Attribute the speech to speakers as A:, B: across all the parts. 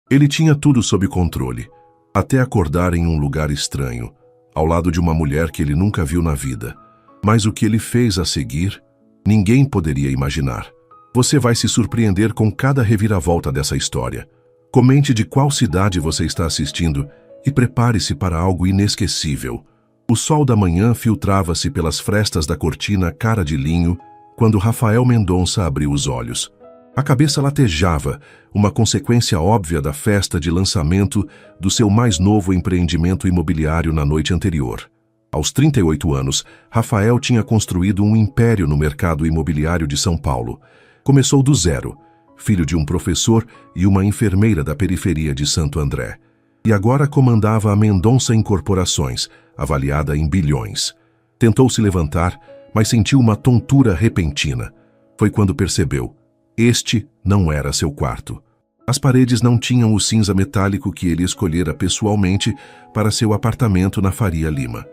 A: Ele tinha tudo sob controle, até acordar em um lugar estranho, ao lado de uma mulher que ele nunca viu na vida. Mas o que ele fez a seguir, ninguém poderia imaginar. Você vai se surpreender com cada reviravolta dessa história. Comente de qual cidade você está assistindo e prepare-se para algo inesquecível. O sol da manhã filtrava-se pelas frestas da cortina cara de linho quando Rafael Mendonça abriu os olhos. A cabeça latejava, uma consequência óbvia da festa de lançamento do seu mais novo empreendimento imobiliário na noite anterior. Aos 38 anos, Rafael tinha construído um império no mercado imobiliário de São Paulo. Começou do zero, filho de um professor e uma enfermeira da periferia de Santo André. E agora comandava a Mendonça Incorporações, avaliada em bilhões. Tentou se levantar, mas sentiu uma tontura repentina. Foi quando percebeu. Este não era seu quarto. As paredes não tinham o cinza metálico que ele escolhera pessoalmente para seu apartamento na Faria Lima.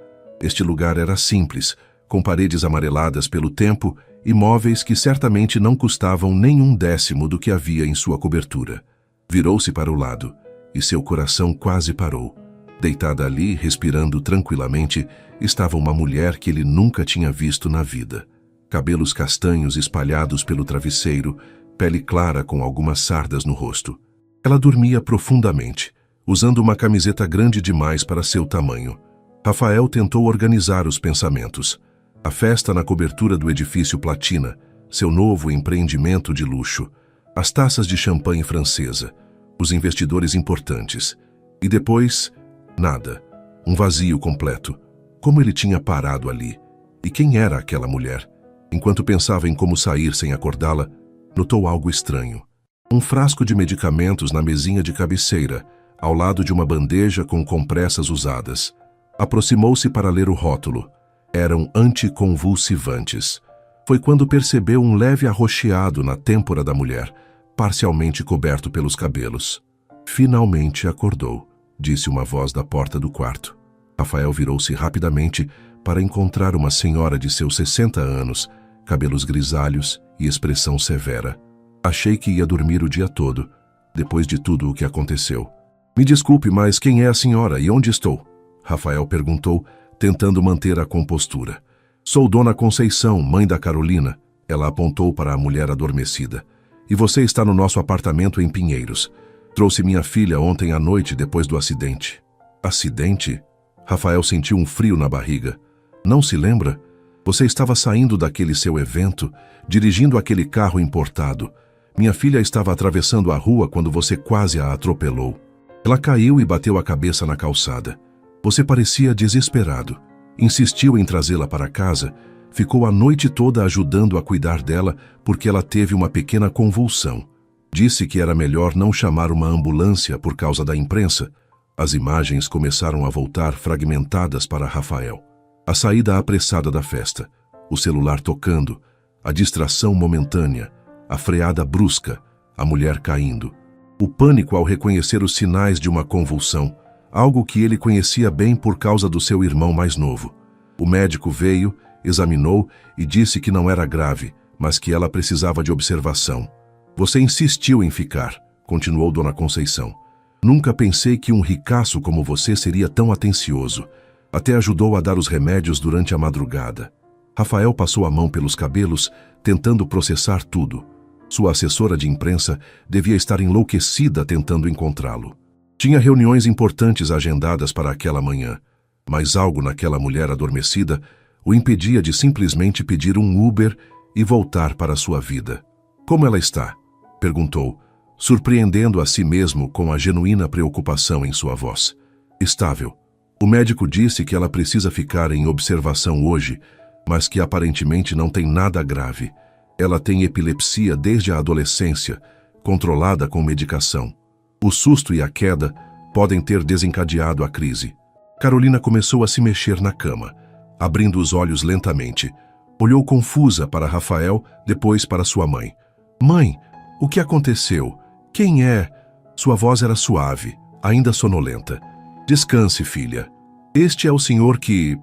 A: Este lugar era simples, com paredes amareladas pelo tempo e móveis que certamente não custavam nem 1/10 do que havia em sua cobertura. Virou-se para o lado, e seu coração quase parou. Deitada ali, respirando tranquilamente, estava uma mulher que ele nunca tinha visto na vida. Cabelos castanhos espalhados pelo travesseiro, pele clara com algumas sardas no rosto. Ela dormia profundamente, usando uma camiseta grande demais para seu tamanho. Rafael tentou organizar os pensamentos. A festa na cobertura do edifício Platina, seu novo empreendimento de luxo, as taças de champanhe francesa, os investidores importantes. E depois, nada. Um vazio completo. Como ele tinha parado ali? E quem era aquela mulher? Enquanto pensava em como sair sem acordá-la, notou algo estranho. Um frasco de medicamentos na mesinha de cabeceira, ao lado de uma bandeja com compressas usadas. Aproximou-se para ler o rótulo. Eram anticonvulsivantes. Foi quando percebeu um leve arroxeado na têmpora da mulher, parcialmente coberto pelos cabelos. Finalmente acordou, disse uma voz da porta do quarto. Rafael virou-se rapidamente para encontrar uma senhora de seus 60 anos, cabelos grisalhos e expressão severa. Achei que ia dormir o dia todo, depois de tudo o que aconteceu. Me desculpe, mas quem é a senhora e onde estou? Rafael perguntou, tentando manter a compostura. Sou Dona Conceição, mãe da Carolina. Ela apontou para a mulher adormecida. E você está no nosso apartamento em Pinheiros. Trouxe minha filha ontem à noite depois do acidente. Acidente? Rafael sentiu um frio na barriga. Não se lembra? Você estava saindo daquele seu evento, dirigindo aquele carro importado. Minha filha estava atravessando a rua quando você quase a atropelou. Ela caiu e bateu a cabeça na calçada. Você parecia desesperado. Insistiu em trazê-la para casa. Ficou a noite toda ajudando a cuidar dela porque ela teve uma pequena convulsão. Disse que era melhor não chamar uma ambulância por causa da imprensa. As imagens começaram a voltar fragmentadas para Rafael. A saída apressada da festa, o celular tocando, a distração momentânea, a freada brusca, a mulher caindo. O pânico ao reconhecer os sinais de uma convulsão, algo que ele conhecia bem por causa do seu irmão mais novo. O médico veio, examinou e disse que não era grave, mas que ela precisava de observação. Você insistiu em ficar, continuou Dona Conceição. Nunca pensei que um ricaço como você seria tão atencioso. Até ajudou a dar os remédios durante a madrugada. Rafael passou a mão pelos cabelos, tentando processar tudo. Sua assessora de imprensa devia estar enlouquecida tentando encontrá-lo. Tinha reuniões importantes agendadas para aquela manhã, mas algo naquela mulher adormecida o impedia de simplesmente pedir um Uber e voltar para sua vida. Como ela está? Perguntou, surpreendendo a si mesmo com a genuína preocupação em sua voz. Estável. O médico disse que ela precisa ficar em observação hoje, mas que aparentemente não tem nada grave. Ela tem epilepsia desde a adolescência, controlada com medicação. O susto e a queda podem ter desencadeado a crise. Carolina começou a se mexer na cama, abrindo os olhos lentamente. Olhou confusa para Rafael, depois para sua mãe. Mãe, o que aconteceu? Quem é? Sua voz era suave, ainda sonolenta. Descanse, filha. Este é o senhor que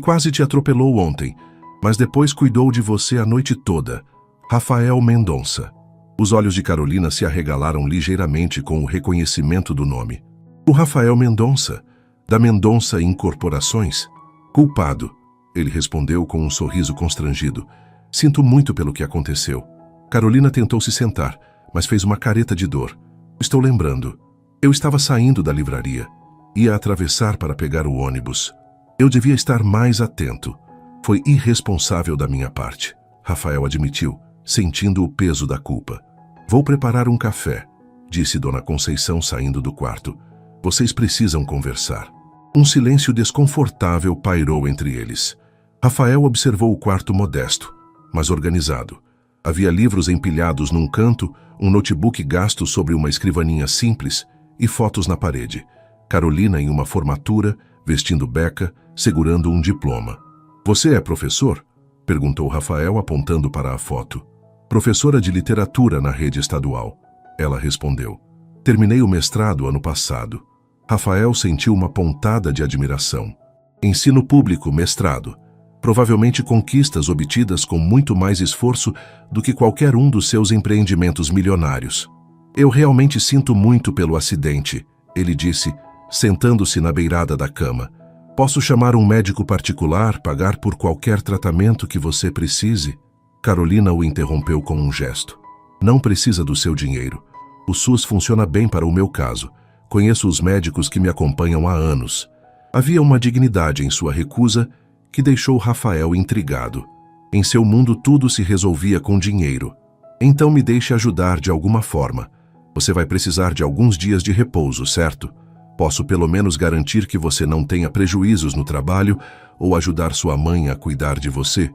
A: quase te atropelou ontem, mas depois cuidou de você a noite toda. Rafael Mendonça. Os olhos de Carolina se arregalaram ligeiramente com o reconhecimento do nome. O Rafael Mendonça, da Mendonça Incorporações. Culpado, ele respondeu com um sorriso constrangido. Sinto muito pelo que aconteceu. Carolina tentou se sentar, mas fez uma careta de dor. Estou lembrando. Eu estava saindo da livraria. Ia atravessar para pegar o ônibus. Eu devia estar mais atento. Foi irresponsável da minha parte. Rafael admitiu, sentindo o peso da culpa. Vou preparar um café, disse Dona Conceição saindo do quarto. Vocês precisam conversar. Um silêncio desconfortável pairou entre eles. Rafael observou o quarto modesto, mas organizado. Havia livros empilhados num canto, um notebook gasto sobre uma escrivaninha simples e fotos na parede. Carolina em uma formatura, vestindo beca, segurando um diploma. Você é professor? Perguntou Rafael apontando para a foto. Professora de literatura na rede estadual. Ela respondeu. Terminei o mestrado ano passado. Rafael sentiu uma pontada de admiração. Ensino público, mestrado. Provavelmente conquistas obtidas com muito mais esforço do que qualquer um dos seus empreendimentos milionários. Eu realmente sinto muito pelo acidente, ele disse, sentando-se na beirada da cama. Posso chamar um médico particular, pagar por qualquer tratamento que você precise? Carolina o interrompeu com um gesto. Não precisa do seu dinheiro. O SUS funciona bem para o meu caso. Conheço os médicos que me acompanham há anos. Havia uma dignidade em sua recusa que deixou Rafael intrigado. Em seu mundo tudo se resolvia com dinheiro. Então me deixe ajudar de alguma forma. Você vai precisar de alguns dias de repouso, certo? Posso pelo menos garantir que você não tenha prejuízos no trabalho ou ajudar sua mãe a cuidar de você.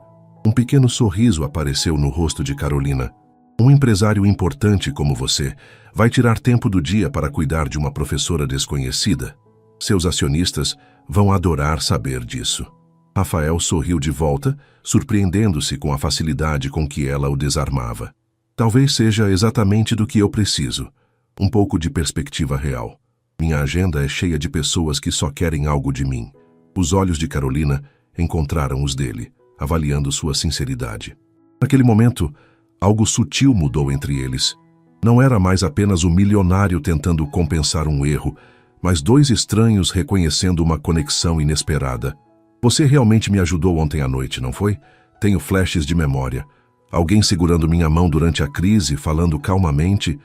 A: Um pequeno sorriso apareceu no rosto de Carolina. Um empresário importante como você vai tirar tempo do dia para cuidar de uma professora desconhecida? Seus acionistas vão adorar saber disso. Rafael sorriu de volta, surpreendendo-se com a facilidade com que ela o desarmava. Talvez seja exatamente do que eu preciso. Um pouco de perspectiva real. Minha agenda é cheia de pessoas que só querem algo de mim. Os olhos de Carolina encontraram os dele, avaliando sua sinceridade. Naquele momento, algo sutil mudou entre eles. Não era mais apenas o milionário tentando compensar um erro, mas dois estranhos reconhecendo uma conexão inesperada. Você realmente me ajudou ontem à noite, não foi? Tenho flashes de memória. Alguém segurando minha mão durante a crise, falando calmamente.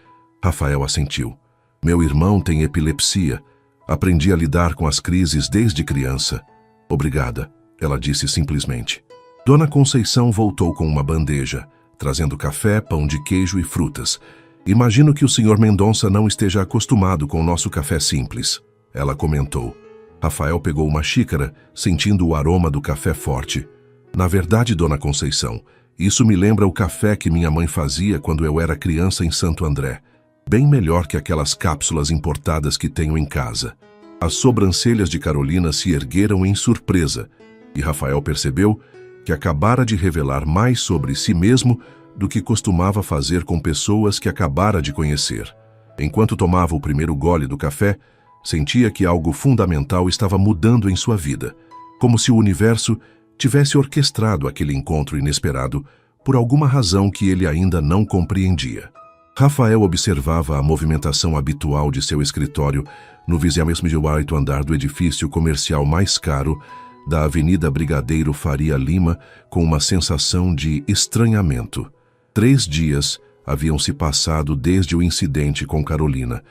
A: Rafael assentiu. Meu irmão tem epilepsia. Aprendi a lidar com as crises desde criança. Obrigada, ela disse simplesmente. Dona Conceição voltou com uma bandeja, trazendo café, pão de queijo e frutas. Imagino que o Sr. Mendonça não esteja acostumado com o nosso café simples, ela comentou. Rafael pegou uma xícara, sentindo o aroma do café forte. Na verdade, Dona Conceição, isso me lembra o café que minha mãe fazia quando eu era criança em Santo André. Bem melhor que aquelas cápsulas importadas que tenho em casa. As sobrancelhas de Carolina se ergueram em surpresa, e Rafael percebeu que acabara de revelar mais sobre si mesmo do que costumava fazer com pessoas que acabara de conhecer. Enquanto tomava o primeiro gole do café, sentia que algo fundamental estava mudando em sua vida, como se o universo tivesse orquestrado aquele encontro inesperado por alguma razão que ele ainda não compreendia. Rafael observava a movimentação habitual de seu escritório no 28º andar do edifício comercial mais caro da Avenida Brigadeiro Faria Lima com uma sensação de estranhamento. 3 dias haviam se passado desde o incidente com Carolina,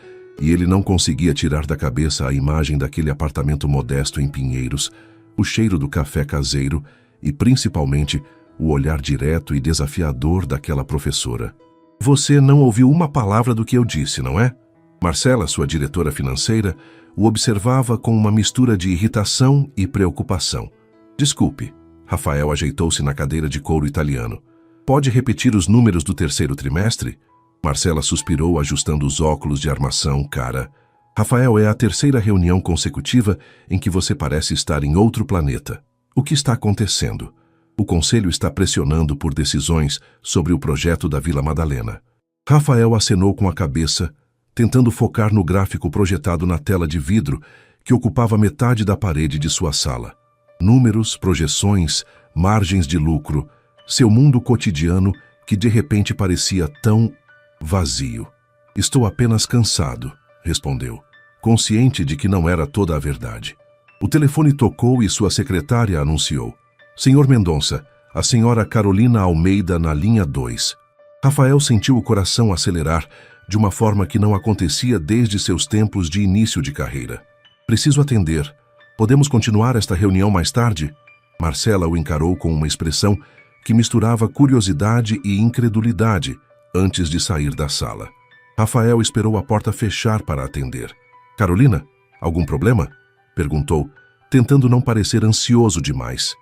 A: e ele não conseguia tirar da cabeça a imagem daquele apartamento modesto em Pinheiros, o cheiro do café caseiro e, principalmente, o olhar direto e desafiador daquela professora. Você não ouviu uma palavra do que eu disse, não é? Marcela, sua diretora financeira, o observava com uma mistura de irritação e preocupação. Desculpe. Rafael ajeitou-se na cadeira de couro italiano. Pode repetir os números do 3º trimestre? Marcela suspirou, ajustando os óculos de armação, cara. Rafael, é a 3ª reunião consecutiva em que você parece estar em outro planeta. O que está acontecendo? O conselho está pressionando por decisões sobre o projeto da Vila Madalena. Rafael acenou com a cabeça, tentando focar no gráfico projetado na tela de vidro que ocupava metade da parede de sua sala. Números, projeções, margens de lucro, seu mundo cotidiano que de repente parecia tão Vazio. Estou apenas cansado, respondeu, consciente de que não era toda a verdade. O telefone tocou e sua secretária anunciou: Senhor Mendonça, a senhora Carolina Almeida na linha 2. Rafael sentiu o coração acelerar de uma forma que não acontecia desde seus tempos de início de carreira. Preciso atender. Podemos continuar esta reunião mais tarde? Marcela o encarou com uma expressão que misturava curiosidade e incredulidade antes de sair da sala. Rafael esperou a porta fechar para atender. Carolina, algum problema? Perguntou, tentando não parecer ansioso demais.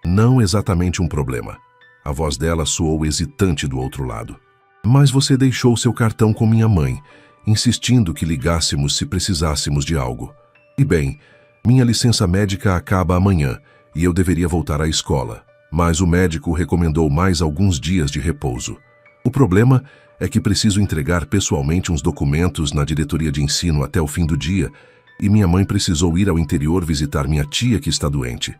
A: Não exatamente um problema. A voz dela soou hesitante do outro lado. Mas você deixou seu cartão com minha mãe, insistindo que ligássemos se precisássemos de algo. E bem, minha licença médica acaba amanhã e eu deveria voltar à escola, mas o médico recomendou mais alguns dias de repouso. O problema é que preciso entregar pessoalmente uns documentos na diretoria de ensino até o fim do dia e minha mãe precisou ir ao interior visitar minha tia que está doente.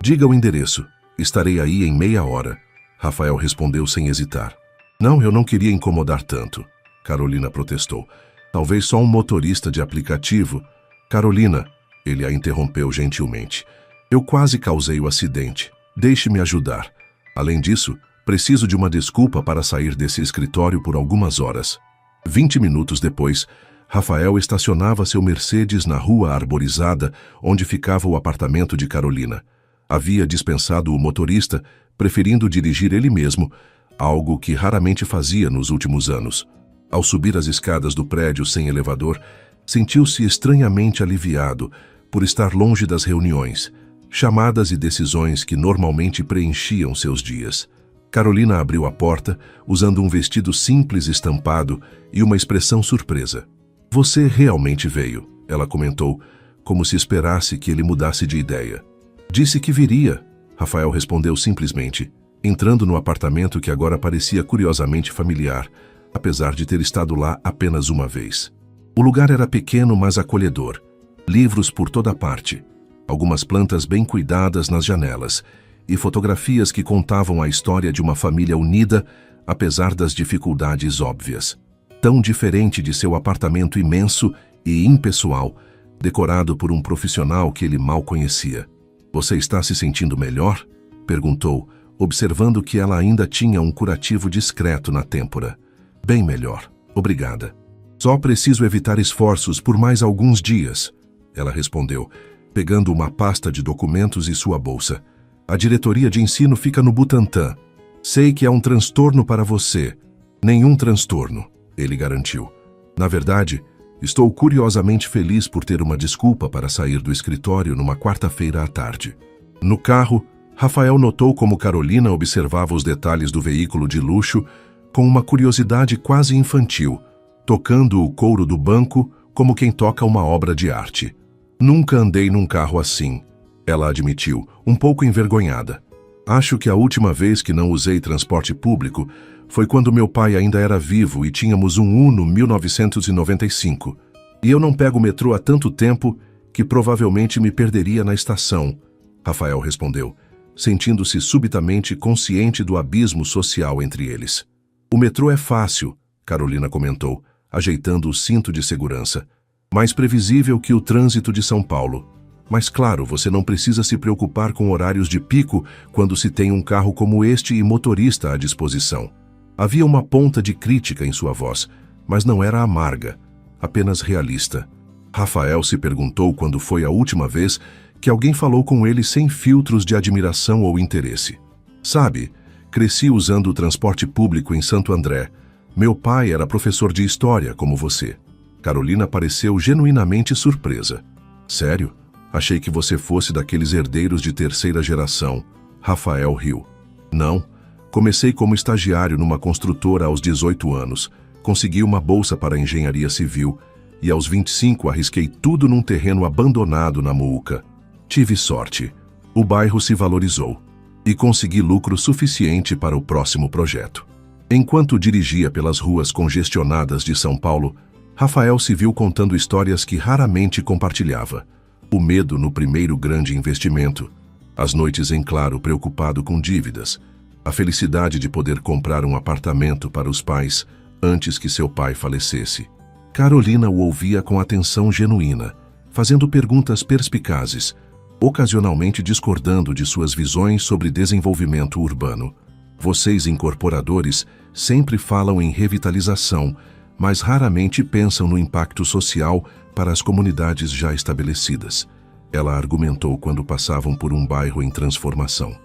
A: Diga o endereço. Estarei aí em meia hora. Rafael respondeu sem hesitar. Não, eu não queria incomodar tanto. Carolina protestou. Talvez só um motorista de aplicativo. Carolina, ele a interrompeu gentilmente. Eu quase causei o acidente. Deixe-me ajudar. Além disso, preciso de uma desculpa para sair desse escritório por algumas horas. 20 minutos depois, Rafael estacionava seu Mercedes na rua arborizada onde ficava o apartamento de Carolina. Havia dispensado o motorista, preferindo dirigir ele mesmo, algo que raramente fazia nos últimos anos. Ao subir as escadas do prédio sem elevador, sentiu-se estranhamente aliviado por estar longe das reuniões, chamadas e decisões que normalmente preenchiam seus dias. Carolina abriu a porta, usando um vestido simples estampado e uma expressão surpresa. Você realmente veio, ela comentou, como se esperasse que ele mudasse de ideia. Disse que viria, Rafael respondeu simplesmente, entrando no apartamento que agora parecia curiosamente familiar, apesar de ter estado lá apenas uma vez. O lugar era pequeno, mas acolhedor. Livros por toda parte, algumas plantas bem cuidadas nas janelas e fotografias que contavam a história de uma família unida, apesar das dificuldades óbvias. Tão diferente de seu apartamento imenso e impessoal, decorado por um profissional que ele mal conhecia. Você está se sentindo melhor? Perguntou, observando que ela ainda tinha um curativo discreto na têmpora. Bem melhor, obrigada. Só preciso evitar esforços por mais alguns dias, ela respondeu, pegando uma pasta de documentos e sua bolsa. A diretoria de ensino fica no Butantã. Sei que é um transtorno para você. Nenhum transtorno, ele garantiu. Na verdade, estou curiosamente feliz por ter uma desculpa para sair do escritório numa quarta-feira à tarde. No carro, Rafael notou como Carolina observava os detalhes do veículo de luxo com uma curiosidade quase infantil, tocando o couro do banco como quem toca uma obra de arte. Nunca andei num carro assim, ela admitiu, um pouco envergonhada. Acho que a última vez que não usei transporte público foi quando meu pai ainda era vivo e tínhamos um Uno 1995. E eu não pego o metrô há tanto tempo que provavelmente me perderia na estação, Rafael respondeu, sentindo-se subitamente consciente do abismo social entre eles. O metrô é fácil, Carolina comentou, ajeitando o cinto de segurança. Mais previsível que o trânsito de São Paulo. Mas claro, você não precisa se preocupar com horários de pico quando se tem um carro como este e motorista à disposição. Havia uma ponta de crítica em sua voz, mas não era amarga, apenas realista. Rafael se perguntou quando foi a última vez que alguém falou com ele sem filtros de admiração ou interesse. Sabe, cresci usando o transporte público em Santo André. Meu pai era professor de história, como você. Carolina pareceu genuinamente surpresa. Sério? Achei que você fosse daqueles herdeiros de terceira geração. Rafael riu. Não. Comecei como estagiário numa construtora aos 18 anos. Consegui uma bolsa para engenharia civil e aos 25 arrisquei tudo num terreno abandonado na Muuca. Tive sorte. O bairro se valorizou e consegui lucro suficiente para o próximo projeto. Enquanto dirigia pelas ruas congestionadas de São Paulo, Rafael se viu contando histórias que raramente compartilhava. O medo no primeiro grande investimento, as noites em claro preocupado com dívidas, a felicidade de poder comprar um apartamento para os pais antes que seu pai falecesse. Carolina o ouvia com atenção genuína, fazendo perguntas perspicazes, ocasionalmente discordando de suas visões sobre desenvolvimento urbano. Vocês, incorporadores, sempre falam em revitalização, mas raramente pensam no impacto social para as comunidades já estabelecidas. Ela argumentou quando passavam por um bairro em transformação.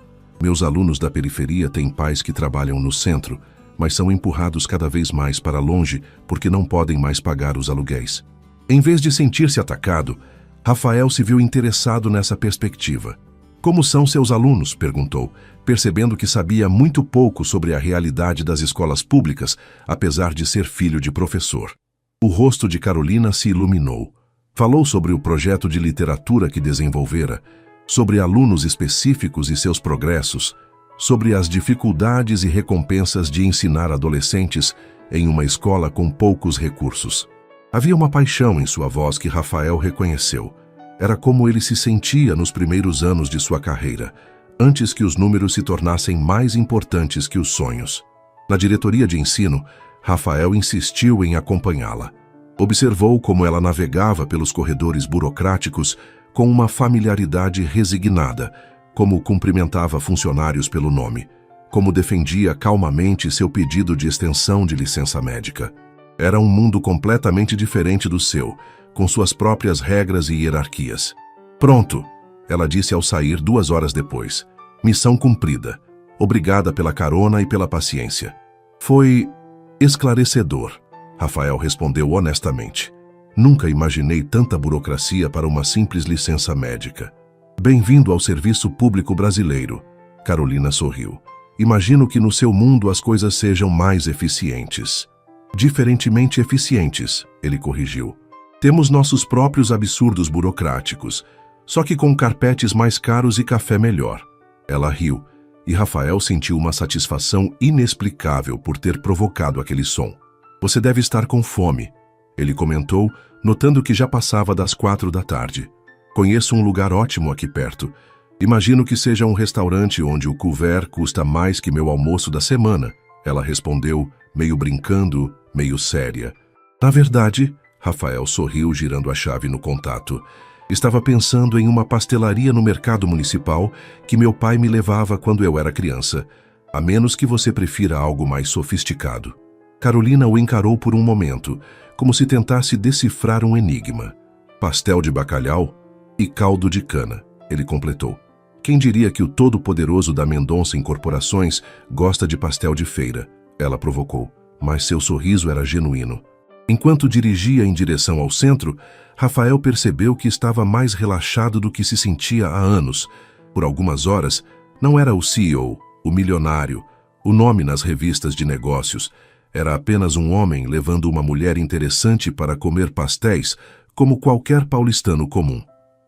A: Meus alunos da periferia têm pais que trabalham no centro, mas são empurrados cada vez mais para longe porque não podem mais pagar os aluguéis. Em vez de sentir-se atacado, Rafael se viu interessado nessa perspectiva. Como são seus alunos? Perguntou, percebendo que sabia muito pouco sobre a realidade das escolas públicas, apesar de ser filho de professor. O rosto de Carolina se iluminou. Falou sobre o projeto de literatura que desenvolvera, sobre alunos específicos e seus progressos, sobre as dificuldades e recompensas de ensinar adolescentes em uma escola com poucos recursos. Havia uma paixão em sua voz que Rafael reconheceu. Era como ele se sentia nos primeiros anos de sua carreira, antes que os números se tornassem mais importantes que os sonhos. Na diretoria de ensino, Rafael insistiu em acompanhá-la. Observou como ela navegava pelos corredores burocráticos com uma familiaridade resignada, como cumprimentava funcionários pelo nome, como defendia calmamente seu pedido de extensão de licença médica. Era um mundo completamente diferente do seu, com suas próprias regras e hierarquias. Pronto, ela disse ao sair 2 horas depois. Missão cumprida. Obrigada pela carona e pela paciência. Foi esclarecedor, Rafael respondeu honestamente. Nunca imaginei tanta burocracia para uma simples licença médica. Bem-vindo ao serviço público brasileiro, Carolina sorriu. Imagino que no seu mundo as coisas sejam mais eficientes. Diferentemente eficientes, ele corrigiu. Temos nossos próprios absurdos burocráticos, só que com carpetes mais caros e café melhor. Ela riu, e Rafael sentiu uma satisfação inexplicável por ter provocado aquele som. Você deve estar com fome, ele comentou, notando que já passava das 4 da tarde. Conheço um lugar ótimo aqui perto. Imagino que seja um restaurante onde o couvert custa mais que meu almoço da semana, ela respondeu, meio brincando, meio séria. Na verdade, Rafael sorriu girando a chave no contato. Estava pensando em uma pastelaria no mercado municipal que meu pai me levava quando eu era criança, a menos que você prefira algo mais sofisticado. Carolina o encarou por um momento, como se tentasse decifrar um enigma. Pastel de bacalhau e caldo de cana, ele completou. Quem diria que o todo-poderoso da Mendonça Incorporações gosta de pastel de feira? Ela provocou, mas seu sorriso era genuíno. Enquanto dirigia em direção ao centro, Rafael percebeu que estava mais relaxado do que se sentia há anos. Por algumas horas, não era o CEO, o milionário, o nome nas revistas de negócios. Era apenas um homem levando uma mulher interessante para comer pastéis, como qualquer paulistano comum.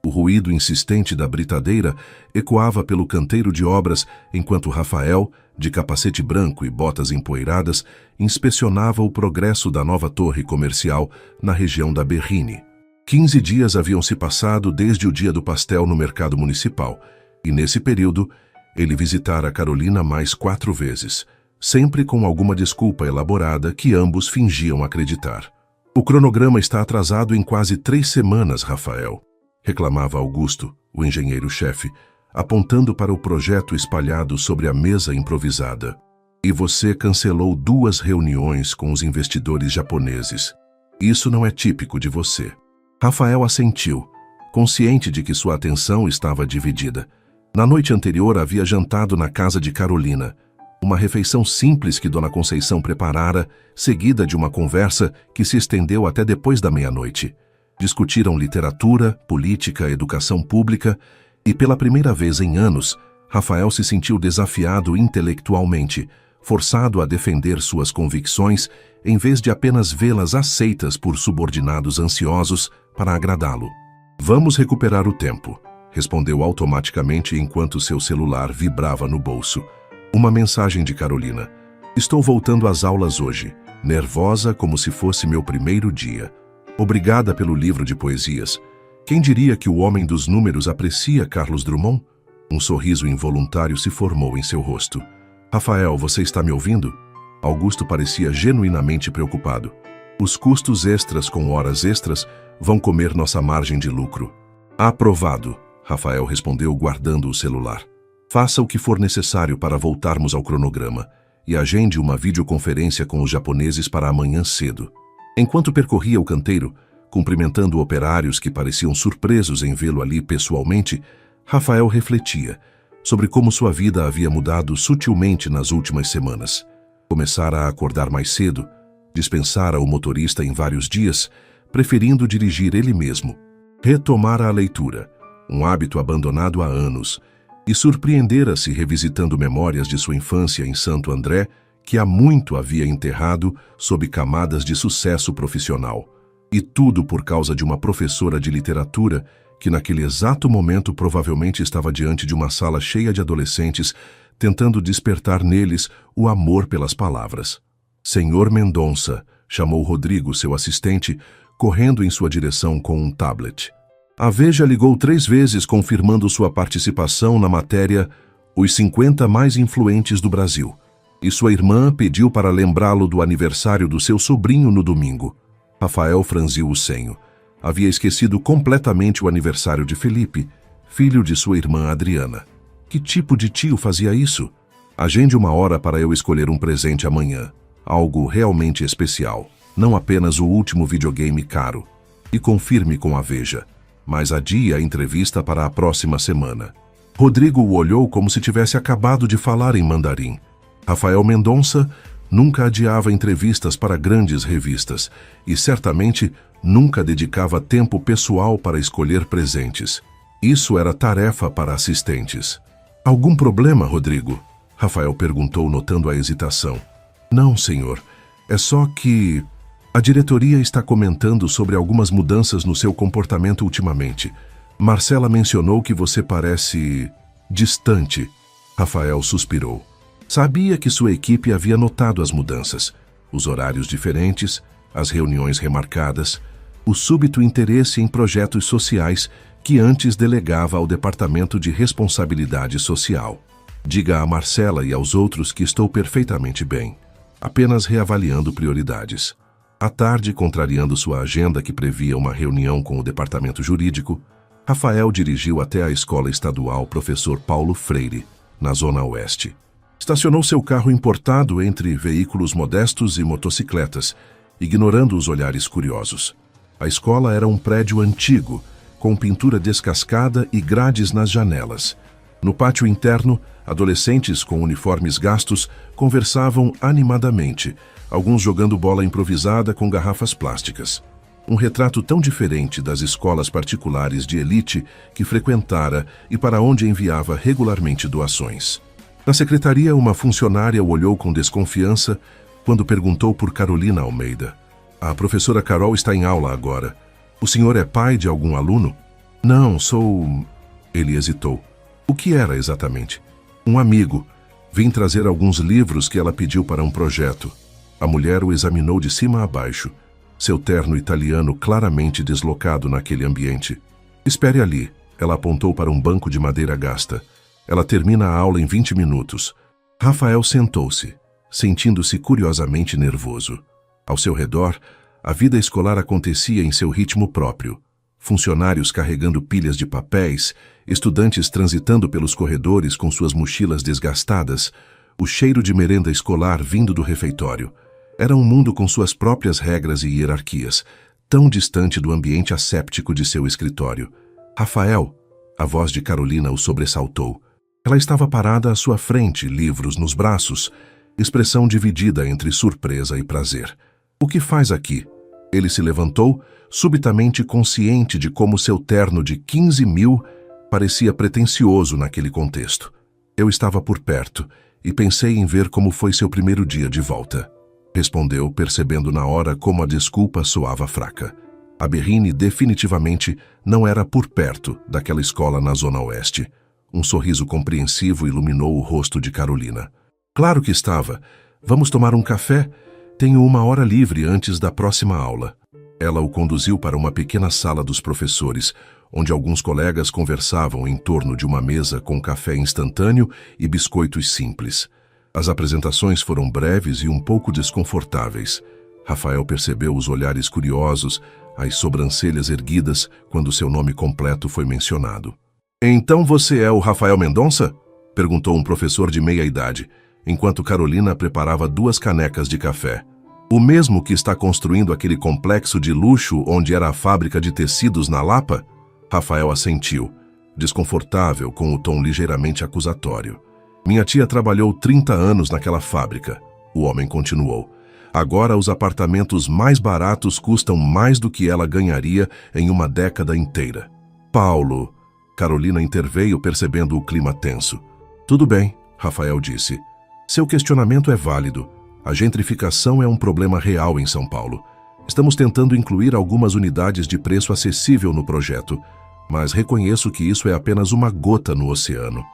A: O ruído insistente da britadeira ecoava pelo canteiro de obras enquanto Rafael, de capacete branco e botas empoeiradas, inspecionava o progresso da nova torre comercial na região da Berrini. 15 dias haviam se passado desde o dia do pastel no mercado municipal, e nesse período ele visitara Carolina mais 4 vezes, sempre com alguma desculpa elaborada que ambos fingiam acreditar. O cronograma está atrasado em quase 3 semanas, Rafael, reclamava Augusto, o engenheiro-chefe, apontando para o projeto espalhado sobre a mesa improvisada. E você cancelou 2 reuniões com os investidores japoneses. Isso não é típico de você. Rafael assentiu, consciente de que sua atenção estava dividida. Na noite anterior havia jantado na casa de Carolina, uma refeição simples que Dona Conceição preparara, seguida de uma conversa que se estendeu até depois da meia-noite. Discutiram literatura, política, educação pública e, pela primeira vez em anos, Rafael se sentiu desafiado intelectualmente, forçado a defender suas convicções em vez de apenas vê-las aceitas por subordinados ansiosos para agradá-lo. Vamos recuperar o tempo, respondeu automaticamente enquanto seu celular vibrava no bolso. Uma mensagem de Carolina. Estou voltando às aulas hoje, nervosa como se fosse meu primeiro dia. Obrigada pelo livro de poesias. Quem diria que o homem dos números aprecia Carlos Drummond? Um sorriso involuntário se formou em seu rosto. Rafael, você está me ouvindo? Augusto parecia genuinamente preocupado. Os custos extras com horas extras vão comer nossa margem de lucro. Aprovado, Rafael respondeu guardando o celular. Faça o que for necessário para voltarmos ao cronograma e agende uma videoconferência com os japoneses para amanhã cedo. Enquanto percorria o canteiro, cumprimentando operários que pareciam surpresos em vê-lo ali pessoalmente, Rafael refletia sobre como sua vida havia mudado sutilmente nas últimas semanas. Começara a acordar mais cedo, dispensara o motorista em vários dias, preferindo dirigir ele mesmo. Retomara a leitura, um hábito abandonado há anos, e surpreendera-se revisitando memórias de sua infância em Santo André, que há muito havia enterrado sob camadas de sucesso profissional. E tudo por causa de uma professora de literatura que naquele exato momento provavelmente estava diante de uma sala cheia de adolescentes, tentando despertar neles o amor pelas palavras. Senhor Mendonça, chamou Rodrigo, seu assistente, correndo em sua direção com um tablet. A Veja ligou 3 vezes confirmando sua participação na matéria Os 50 mais influentes do Brasil, e sua irmã pediu para lembrá-lo do aniversário do seu sobrinho no domingo. Rafael franziu o senho. Havia esquecido completamente o aniversário de Felipe, filho de sua irmã Adriana. Que tipo de tio fazia isso? Agende uma hora para eu escolher um presente amanhã. Algo realmente especial, não apenas o último videogame caro. E confirme com a Veja, mas adie a entrevista para a próxima semana. Rodrigo o olhou como se tivesse acabado de falar em mandarim. Rafael Mendonça nunca adiava entrevistas para grandes revistas e certamente nunca dedicava tempo pessoal para escolher presentes. Isso era tarefa para assistentes. Algum problema, Rodrigo? Rafael perguntou, notando a hesitação. Não, senhor. É só que a diretoria está comentando sobre algumas mudanças no seu comportamento ultimamente. Marcela mencionou que você parece distante. Rafael suspirou. Sabia que sua equipe havia notado as mudanças, os horários diferentes, as reuniões remarcadas, o súbito interesse em projetos sociais que antes delegava ao Departamento de Responsabilidade Social. Diga a Marcela e aos outros que estou perfeitamente bem, apenas reavaliando prioridades. À tarde, contrariando sua agenda que previa uma reunião com o Departamento Jurídico, Rafael dirigiu até a Escola Estadual Professor Paulo Freire, na Zona Oeste. Estacionou seu carro importado entre veículos modestos e motocicletas, ignorando os olhares curiosos. A escola era um prédio antigo, com pintura descascada e grades nas janelas. No pátio interno, adolescentes com uniformes gastos conversavam animadamente, alguns jogando bola improvisada com garrafas plásticas. Um retrato tão diferente das escolas particulares de elite que frequentara e para onde enviava regularmente doações. Na secretaria, uma funcionária o olhou com desconfiança quando perguntou por Carolina Almeida. A professora Carol está em aula agora. O senhor é pai de algum aluno? Não, sou... Ele hesitou. O que era exatamente? Um amigo. Vim trazer alguns livros que ela pediu para um projeto. A mulher o examinou de cima a baixo. Seu terno italiano claramente deslocado naquele ambiente. Espere ali. Ela apontou para um banco de madeira gasta. Ela termina a aula em 20 minutos. Rafael sentou-se, sentindo-se curiosamente nervoso. Ao seu redor, a vida escolar acontecia em seu ritmo próprio. Funcionários carregando pilhas de papéis, estudantes transitando pelos corredores com suas mochilas desgastadas, o cheiro de merenda escolar vindo do refeitório. Era um mundo com suas próprias regras e hierarquias, tão distante do ambiente asséptico de seu escritório. Rafael, a voz de Carolina o sobressaltou. Ela estava parada à sua frente, livros nos braços, expressão dividida entre surpresa e prazer. O que faz aqui? Ele se levantou, subitamente consciente de como seu terno de 15 mil parecia pretensioso naquele contexto. Eu estava por perto e pensei em ver como foi seu primeiro dia de volta. Respondeu, percebendo na hora como a desculpa soava fraca. A Berrine definitivamente não era por perto daquela escola na Zona Oeste. Um sorriso compreensivo iluminou o rosto de Carolina. Claro que estava. Vamos tomar um café? Tenho 1 hora livre antes da próxima aula. Ela o conduziu para uma pequena sala dos professores, onde alguns colegas conversavam em torno de uma mesa com café instantâneo e biscoitos simples. As apresentações foram breves e um pouco desconfortáveis. Rafael percebeu os olhares curiosos, as sobrancelhas erguidas quando seu nome completo foi mencionado. "Então você é o Rafael Mendonça?" perguntou um professor de meia-idade, enquanto Carolina preparava 2 canecas de café. "O mesmo que está construindo aquele complexo de luxo onde era a fábrica de tecidos na Lapa?" Rafael assentiu, desconfortável com o tom ligeiramente acusatório. "Minha tia trabalhou 30 anos naquela fábrica", o homem continuou. "Agora os apartamentos mais baratos custam mais do que ela ganharia em uma década inteira." "Paulo," Carolina interveio percebendo o clima tenso. "Tudo bem," Rafael disse. "Seu questionamento é válido. A gentrificação é um problema real em São Paulo. Estamos tentando incluir algumas unidades de preço acessível no projeto, mas reconheço que isso é apenas uma gota no oceano."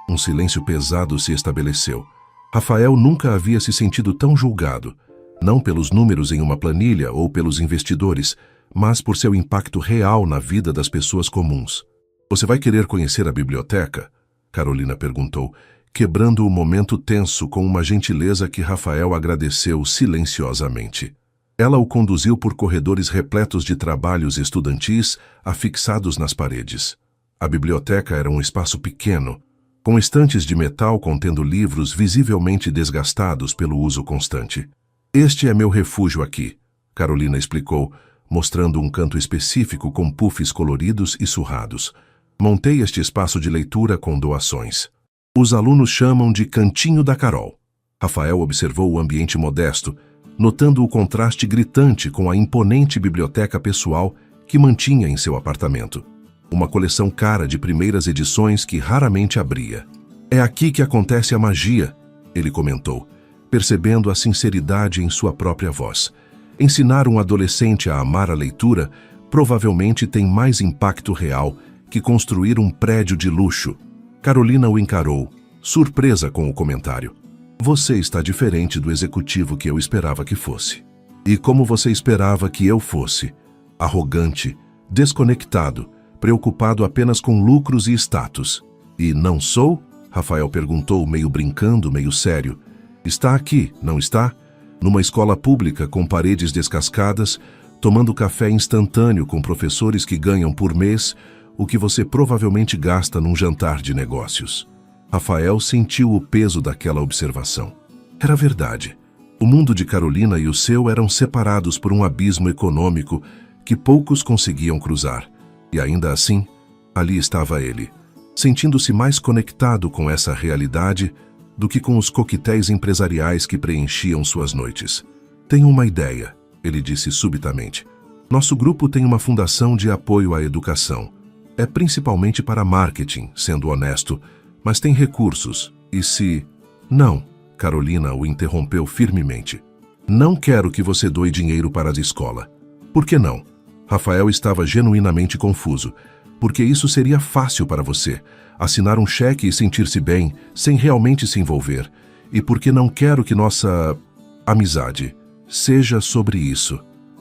A: Um silêncio pesado se estabeleceu. Rafael nunca havia se sentido tão julgado, não pelos números em uma planilha ou pelos investidores, mas por seu impacto real na vida das pessoas comuns. "Você vai querer conhecer a biblioteca?" Carolina perguntou, quebrando o momento tenso com uma gentileza que Rafael agradeceu silenciosamente. Ela o conduziu por corredores repletos de trabalhos estudantis afixados nas paredes. A biblioteca era um espaço pequeno, com estantes de metal contendo livros visivelmente desgastados pelo uso constante. "Este é meu refúgio aqui", Carolina explicou, mostrando um canto específico com puffs coloridos e surrados. "Montei este espaço de leitura com doações. Os alunos chamam de Cantinho da Carol." Rafael observou o ambiente modesto, notando o contraste gritante com a imponente biblioteca pessoal que mantinha em seu apartamento. Uma coleção cara de primeiras edições que raramente abria. "É aqui que acontece a magia", ele comentou, percebendo a sinceridade em sua própria voz. "Ensinar um adolescente a amar a leitura provavelmente tem mais impacto real que construir um prédio de luxo." Carolina o encarou, surpresa com o comentário. "Você está diferente do executivo que eu esperava que fosse." "E como você esperava que eu fosse? Arrogante, desconectado, preocupado apenas com lucros e status." "E não sou?" Rafael perguntou, meio brincando, meio sério. "Está aqui, não está? Numa escola pública com paredes descascadas, tomando café instantâneo com professores que ganham por mês o que você provavelmente gasta num jantar de negócios." Rafael sentiu o peso daquela observação. Era verdade. O mundo de Carolina e o seu eram separados por um abismo econômico que poucos conseguiam cruzar. E ainda assim, ali estava ele, sentindo-se mais conectado com essa realidade do que com os coquetéis empresariais que preenchiam suas noites. "Tenho uma ideia", ele disse subitamente. "Nosso grupo tem uma fundação de apoio à educação. É principalmente para marketing, sendo honesto, mas tem recursos. E se..." "Não", Carolina o interrompeu firmemente. "Não quero que você doe dinheiro para a escola." "Por que não?" Rafael estava genuinamente confuso. "Porque isso seria fácil para você, assinar um cheque e sentir-se bem, sem realmente se envolver. E porque não quero que nossa amizade seja sobre isso."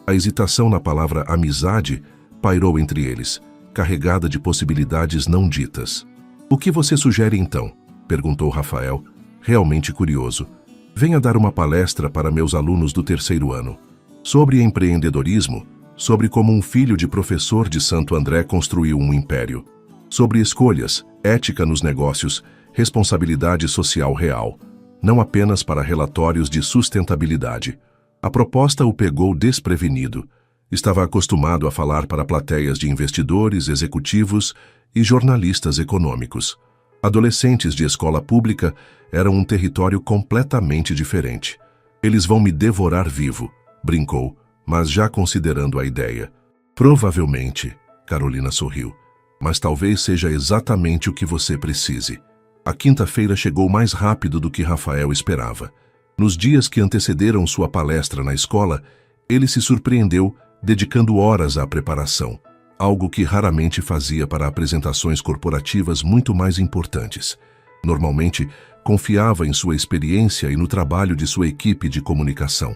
A: A hesitação na palavra amizade pairou entre eles, carregada de possibilidades não ditas. "O que você sugere então?" perguntou Rafael, realmente curioso. "Venha dar uma palestra para meus alunos do 3º ano. Sobre empreendedorismo, sobre como um filho de professor de Santo André construiu um império. Sobre escolhas, ética nos negócios, responsabilidade social real, não apenas para relatórios de sustentabilidade." A proposta o pegou desprevenido. Estava acostumado a falar para plateias de investidores, executivos e jornalistas econômicos. Adolescentes de escola pública eram um território completamente diferente. "Eles vão me devorar vivo", brincou, mas já considerando a ideia. "Provavelmente", Carolina sorriu, "mas talvez seja exatamente o que você precise." A quinta-feira chegou mais rápido do que Rafael esperava. Nos dias que antecederam sua palestra na escola, ele se surpreendeu dedicando horas à preparação, algo que raramente fazia para apresentações corporativas muito mais importantes. Normalmente, confiava em sua experiência e no trabalho de sua equipe de comunicação.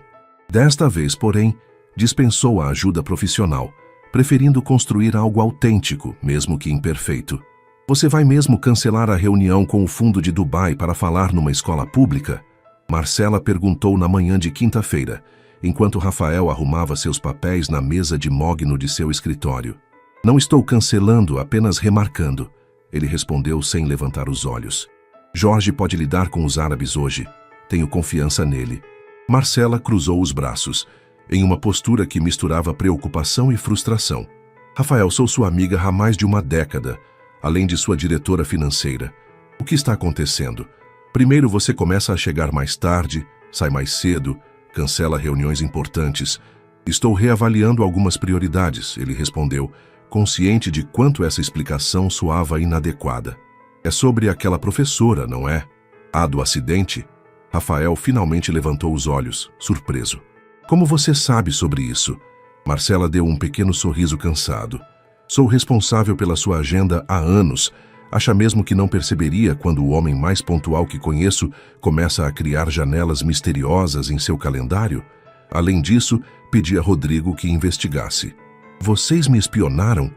A: Desta vez, porém, dispensou a ajuda profissional, preferindo construir algo autêntico, mesmo que imperfeito. "Você vai mesmo cancelar a reunião com o fundo de Dubai para falar numa escola pública?" Marcela perguntou na manhã de quinta-feira, enquanto Rafael arrumava seus papéis na mesa de mogno de seu escritório. Não estou cancelando, apenas remarcando, ele respondeu sem levantar os olhos. Jorge pode lidar com os árabes hoje. Tenho confiança nele. Marcela cruzou os braços, em uma postura que misturava preocupação e frustração. Rafael, sou sua amiga há mais de uma década, além de sua diretora financeira. O que está acontecendo? Primeiro você começa a chegar mais tarde, sai mais cedo, cancela reuniões importantes. Estou reavaliando algumas prioridades, ele respondeu, consciente de quanto essa explicação soava inadequada. É sobre aquela professora, não é? A do acidente? Rafael finalmente levantou os olhos, surpreso. Como você sabe sobre isso? Marcela deu um pequeno sorriso cansado. Sou responsável pela sua agenda há anos. Acha mesmo que não perceberia quando o homem mais pontual que conheço começa a criar janelas misteriosas em seu calendário? Além disso, pedi a Rodrigo que investigasse. Vocês me espionaram?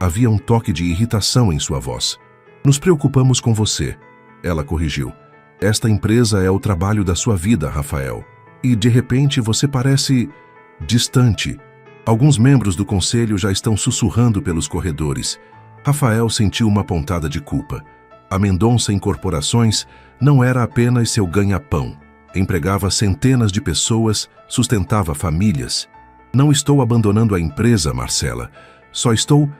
A: Havia um toque de irritação em sua voz. Nos preocupamos com você. Ela corrigiu. Esta empresa é o trabalho da sua vida, Rafael. E, de repente, você parece distante. Alguns membros do conselho já estão sussurrando pelos corredores. Rafael sentiu uma pontada de culpa. A Mendonça Incorporações não era apenas seu ganha-pão. Empregava centenas de pessoas, sustentava famílias. Não estou abandonando a empresa, Marcela. Só estou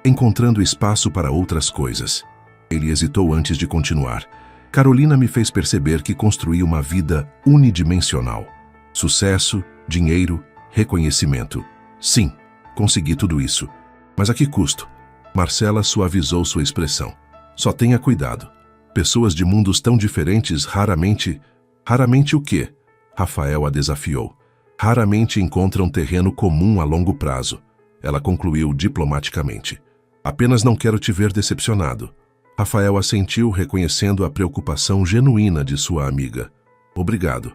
A: encontrando espaço para outras coisas. Ele hesitou antes de continuar. Carolina me fez perceber que construí uma vida unidimensional. Sucesso, dinheiro, reconhecimento. Sim, consegui tudo isso. Mas a que custo? Marcela suavizou sua expressão. Só tenha cuidado. Pessoas de mundos tão diferentes raramente... Raramente o quê? Rafael a desafiou. Raramente encontram terreno comum a longo prazo. Ela concluiu diplomaticamente. Apenas não quero te ver decepcionado. Rafael assentiu, reconhecendo a preocupação genuína de sua amiga. Obrigado.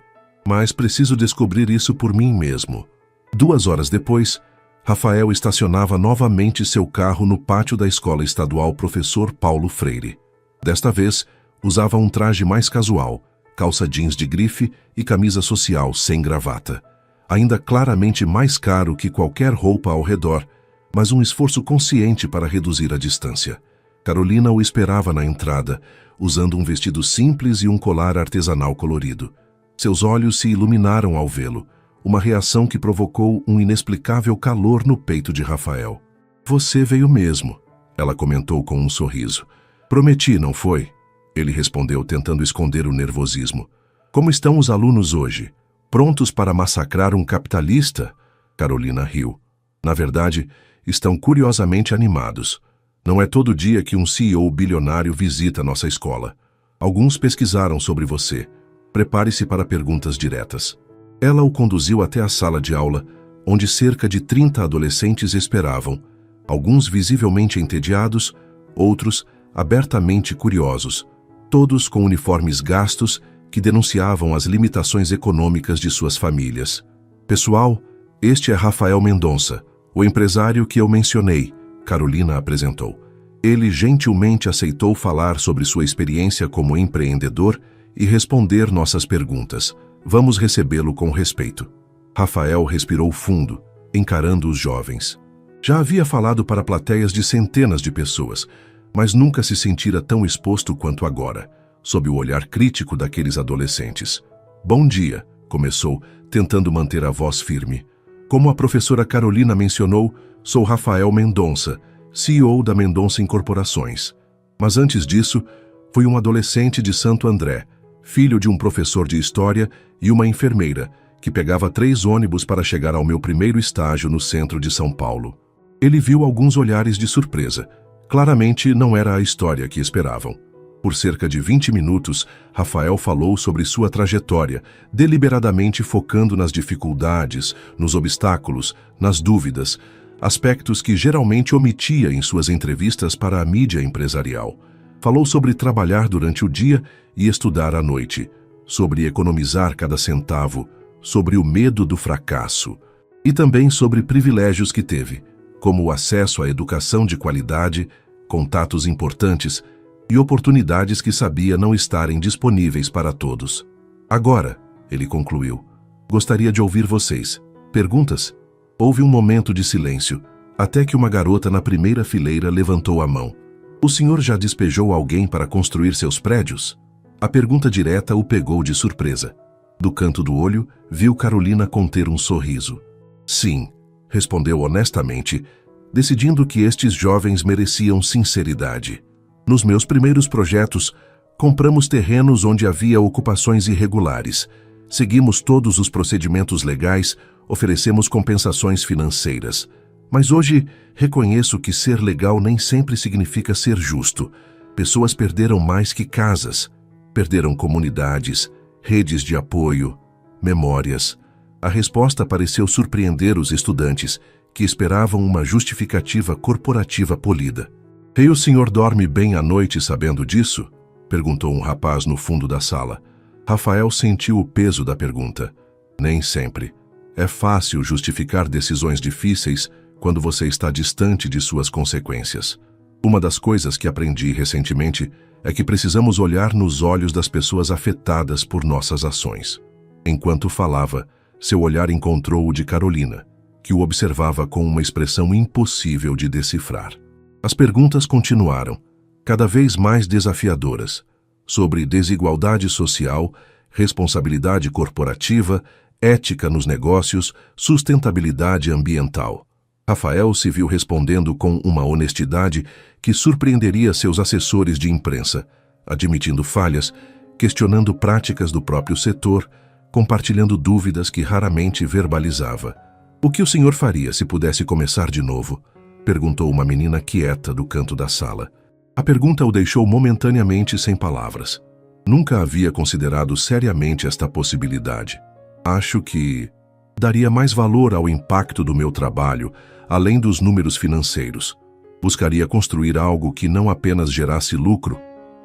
A: Mas preciso descobrir isso por mim mesmo. 2 horas depois, Rafael estacionava novamente seu carro no pátio da Escola Estadual Professor Paulo Freire. Desta vez, usava um traje mais casual, calça jeans de grife e camisa social sem gravata. Ainda claramente mais caro que qualquer roupa ao redor, mas um esforço consciente para reduzir a distância. Carolina o esperava na entrada, usando um vestido simples e um colar artesanal colorido. Seus olhos se iluminaram ao vê-lo, uma reação que provocou um inexplicável calor no peito de Rafael. Você veio mesmo, ela comentou com um sorriso. Prometi, não foi? Ele respondeu tentando esconder o nervosismo. Como estão os alunos hoje? Prontos para massacrar um capitalista? Carolina riu. Na verdade, estão curiosamente animados. Não é todo dia que um CEO bilionário visita nossa escola. Alguns pesquisaram sobre você. Prepare-se para perguntas diretas. Ela o conduziu até a sala de aula, onde cerca de 30 adolescentes esperavam, alguns visivelmente entediados, outros abertamente curiosos, todos com uniformes gastos que denunciavam as limitações econômicas de suas famílias. Pessoal, este é Rafael Mendonça, o empresário que eu mencionei, Carolina apresentou. Ele gentilmente aceitou falar sobre sua experiência como empreendedor e responder nossas perguntas. Vamos recebê-lo com respeito. Rafael respirou fundo, encarando os jovens. Já havia falado para plateias de centenas de pessoas, mas nunca se sentira tão exposto quanto agora, sob o olhar crítico daqueles adolescentes. Bom dia, começou, tentando manter a voz firme. Como a professora Carolina mencionou, sou Rafael Mendonça, CEO da Mendonça Incorporações. Mas antes disso, fui um adolescente de Santo André, filho de um professor de história e uma enfermeira, que pegava 3 ônibus para chegar ao meu primeiro estágio no centro de São Paulo. Ele viu alguns olhares de surpresa. Claramente não era a história que esperavam. Por cerca de 20 minutos, Rafael falou sobre sua trajetória, deliberadamente focando nas dificuldades, nos obstáculos, nas dúvidas, aspectos que geralmente omitia em suas entrevistas para a mídia empresarial. Falou sobre trabalhar durante o dia e estudar à noite, sobre economizar cada centavo, sobre o medo do fracasso e também sobre privilégios que teve, como o acesso à educação de qualidade, contatos importantes e oportunidades que sabia não estarem disponíveis para todos. Agora, ele concluiu. Gostaria de ouvir vocês. Perguntas? Houve um momento de silêncio, até que uma garota na primeira fileira levantou a mão. O senhor já despejou alguém para construir seus prédios? A pergunta direta o pegou de surpresa. Do canto do olho, viu Carolina conter um sorriso. Sim, respondeu honestamente, decidindo que estes jovens mereciam sinceridade. Nos meus primeiros projetos, compramos terrenos onde havia ocupações irregulares. Seguimos todos os procedimentos legais, oferecemos compensações financeiras. Mas hoje reconheço que ser legal nem sempre significa ser justo. Pessoas perderam mais que casas. Perderam comunidades, redes de apoio, memórias. A resposta pareceu surpreender os estudantes, que esperavam uma justificativa corporativa polida. E o senhor dorme bem à noite sabendo disso? Perguntou um rapaz no fundo da sala. Rafael sentiu o peso da pergunta. Nem sempre. É fácil justificar decisões difíceis quando você está distante de suas consequências. Uma das coisas que aprendi recentemente é que precisamos olhar nos olhos das pessoas afetadas por nossas ações. Enquanto falava, seu olhar encontrou o de Carolina, que o observava com uma expressão impossível de decifrar. As perguntas continuaram, cada vez mais desafiadoras, sobre desigualdade social, responsabilidade corporativa, ética nos negócios, sustentabilidade ambiental. Rafael se viu respondendo com uma honestidade que surpreenderia seus assessores de imprensa, admitindo falhas, questionando práticas do próprio setor, compartilhando dúvidas que raramente verbalizava. O que o senhor faria se pudesse começar de novo? Perguntou uma menina quieta do canto da sala. A pergunta o deixou momentaneamente sem palavras. Nunca havia considerado seriamente esta possibilidade. Acho que daria mais valor ao impacto do meu trabalho, além dos números financeiros. Buscaria construir algo que não apenas gerasse lucro,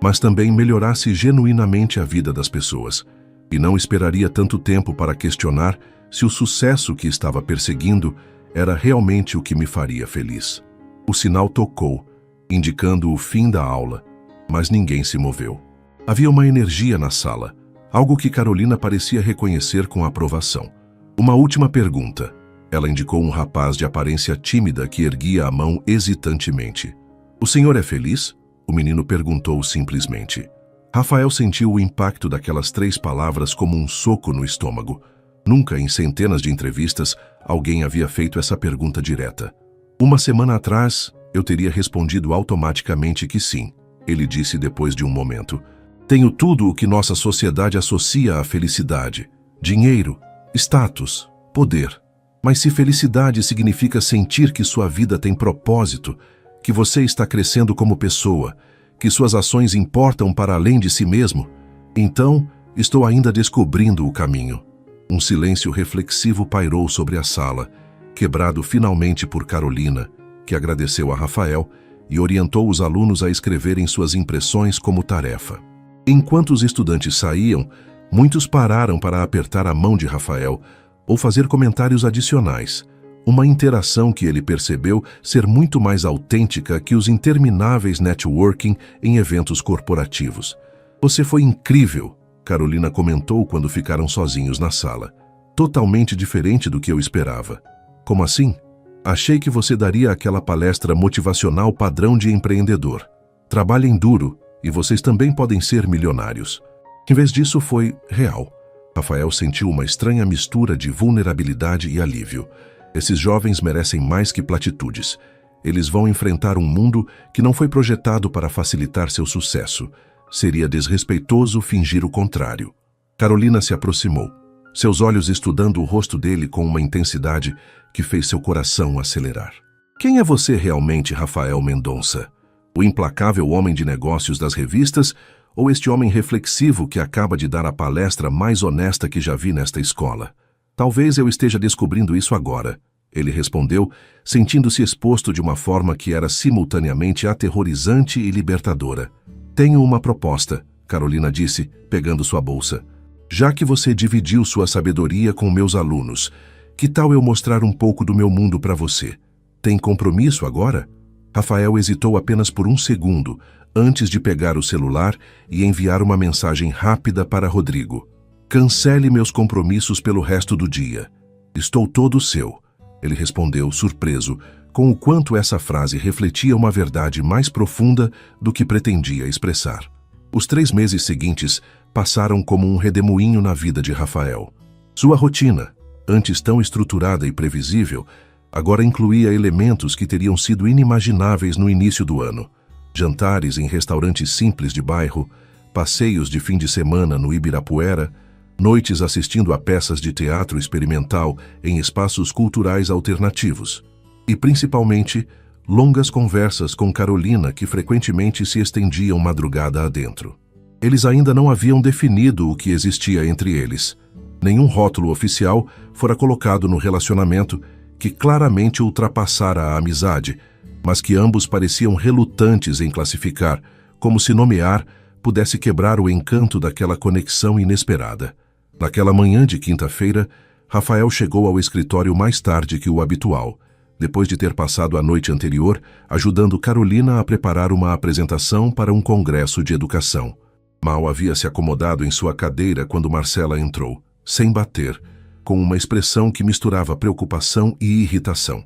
A: mas também melhorasse genuinamente a vida das pessoas. E não esperaria tanto tempo para questionar se o sucesso que estava perseguindo era realmente o que me faria feliz. O sinal tocou, indicando o fim da aula, mas ninguém se moveu. Havia uma energia na sala, algo que Carolina parecia reconhecer com aprovação. Uma última pergunta. Ela indicou um rapaz de aparência tímida que erguia a mão hesitantemente. O senhor é feliz? O menino perguntou simplesmente. Rafael sentiu o impacto daquelas 3 palavras como um soco no estômago. Nunca, em centenas de entrevistas, alguém havia feito essa pergunta direta. Uma semana atrás, eu teria respondido automaticamente que sim, ele disse depois de um momento. Tenho tudo o que nossa sociedade associa à felicidade. Dinheiro, status, poder. Mas se felicidade significa sentir que sua vida tem propósito, que você está crescendo como pessoa, que suas ações importam para além de si mesmo, então estou ainda descobrindo o caminho. Um silêncio reflexivo pairou sobre a sala, quebrado finalmente por Carolina, que agradeceu a Rafael e orientou os alunos a escreverem suas impressões como tarefa. Enquanto os estudantes saíam, muitos pararam para apertar a mão de Rafael ou fazer comentários adicionais, uma interação que ele percebeu ser muito mais autêntica que os intermináveis networking em eventos corporativos. Você foi incrível, Carolina comentou quando ficaram sozinhos na sala. Totalmente diferente do que eu esperava. Como assim? Achei que você daria aquela palestra motivacional padrão de empreendedor. Trabalhem duro e vocês também podem ser milionários. Em vez disso, foi real. Rafael sentiu uma estranha mistura de vulnerabilidade e alívio. Esses jovens merecem mais que platitudes. Eles vão enfrentar um mundo que não foi projetado para facilitar seu sucesso. Seria desrespeitoso fingir o contrário. Carolina se aproximou, seus olhos estudando o rosto dele com uma intensidade que fez seu coração acelerar. Quem é você realmente, Rafael Mendonça? O implacável homem de negócios das revistas ou este homem reflexivo que acaba de dar a palestra mais honesta que já vi nesta escola? Talvez eu esteja descobrindo isso agora, ele respondeu, sentindo-se exposto de uma forma que era simultaneamente aterrorizante e libertadora. Tenho uma proposta, Carolina disse, pegando sua bolsa. Já que você dividiu sua sabedoria com meus alunos, que tal eu mostrar um pouco do meu mundo para você? Tem compromisso agora? Rafael hesitou apenas por um segundo, antes de pegar o celular e enviar uma mensagem rápida para Rodrigo. Cancele meus compromissos pelo resto do dia. Estou todo seu. Ele respondeu, surpreso, com o quanto essa frase refletia uma verdade mais profunda do que pretendia expressar. Os 3 meses seguintes passaram como um redemoinho na vida de Rafael. Sua rotina, antes tão estruturada e previsível, agora incluía elementos que teriam sido inimagináveis no início do ano. Jantares em restaurantes simples de bairro, passeios de fim de semana no Ibirapuera, noites assistindo a peças de teatro experimental em espaços culturais alternativos. E, principalmente, longas conversas com Carolina que frequentemente se estendiam madrugada adentro. Eles ainda não haviam definido o que existia entre eles. Nenhum rótulo oficial fora colocado no relacionamento que claramente ultrapassara a amizade, mas que ambos pareciam relutantes em classificar, como se nomear pudesse quebrar o encanto daquela conexão inesperada. Naquela manhã de quinta-feira, Rafael chegou ao escritório mais tarde que o habitual, depois de ter passado a noite anterior ajudando Carolina a preparar uma apresentação para um congresso de educação. Mal havia se acomodado em sua cadeira quando Marcela entrou, sem bater, com uma expressão que misturava preocupação e irritação.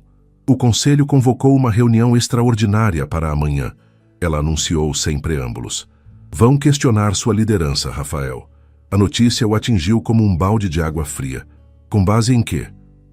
A: O conselho convocou uma reunião extraordinária para amanhã. Ela anunciou sem preâmbulos. Vão questionar sua liderança, Rafael. A notícia o atingiu como um balde de água fria. Com base em quê?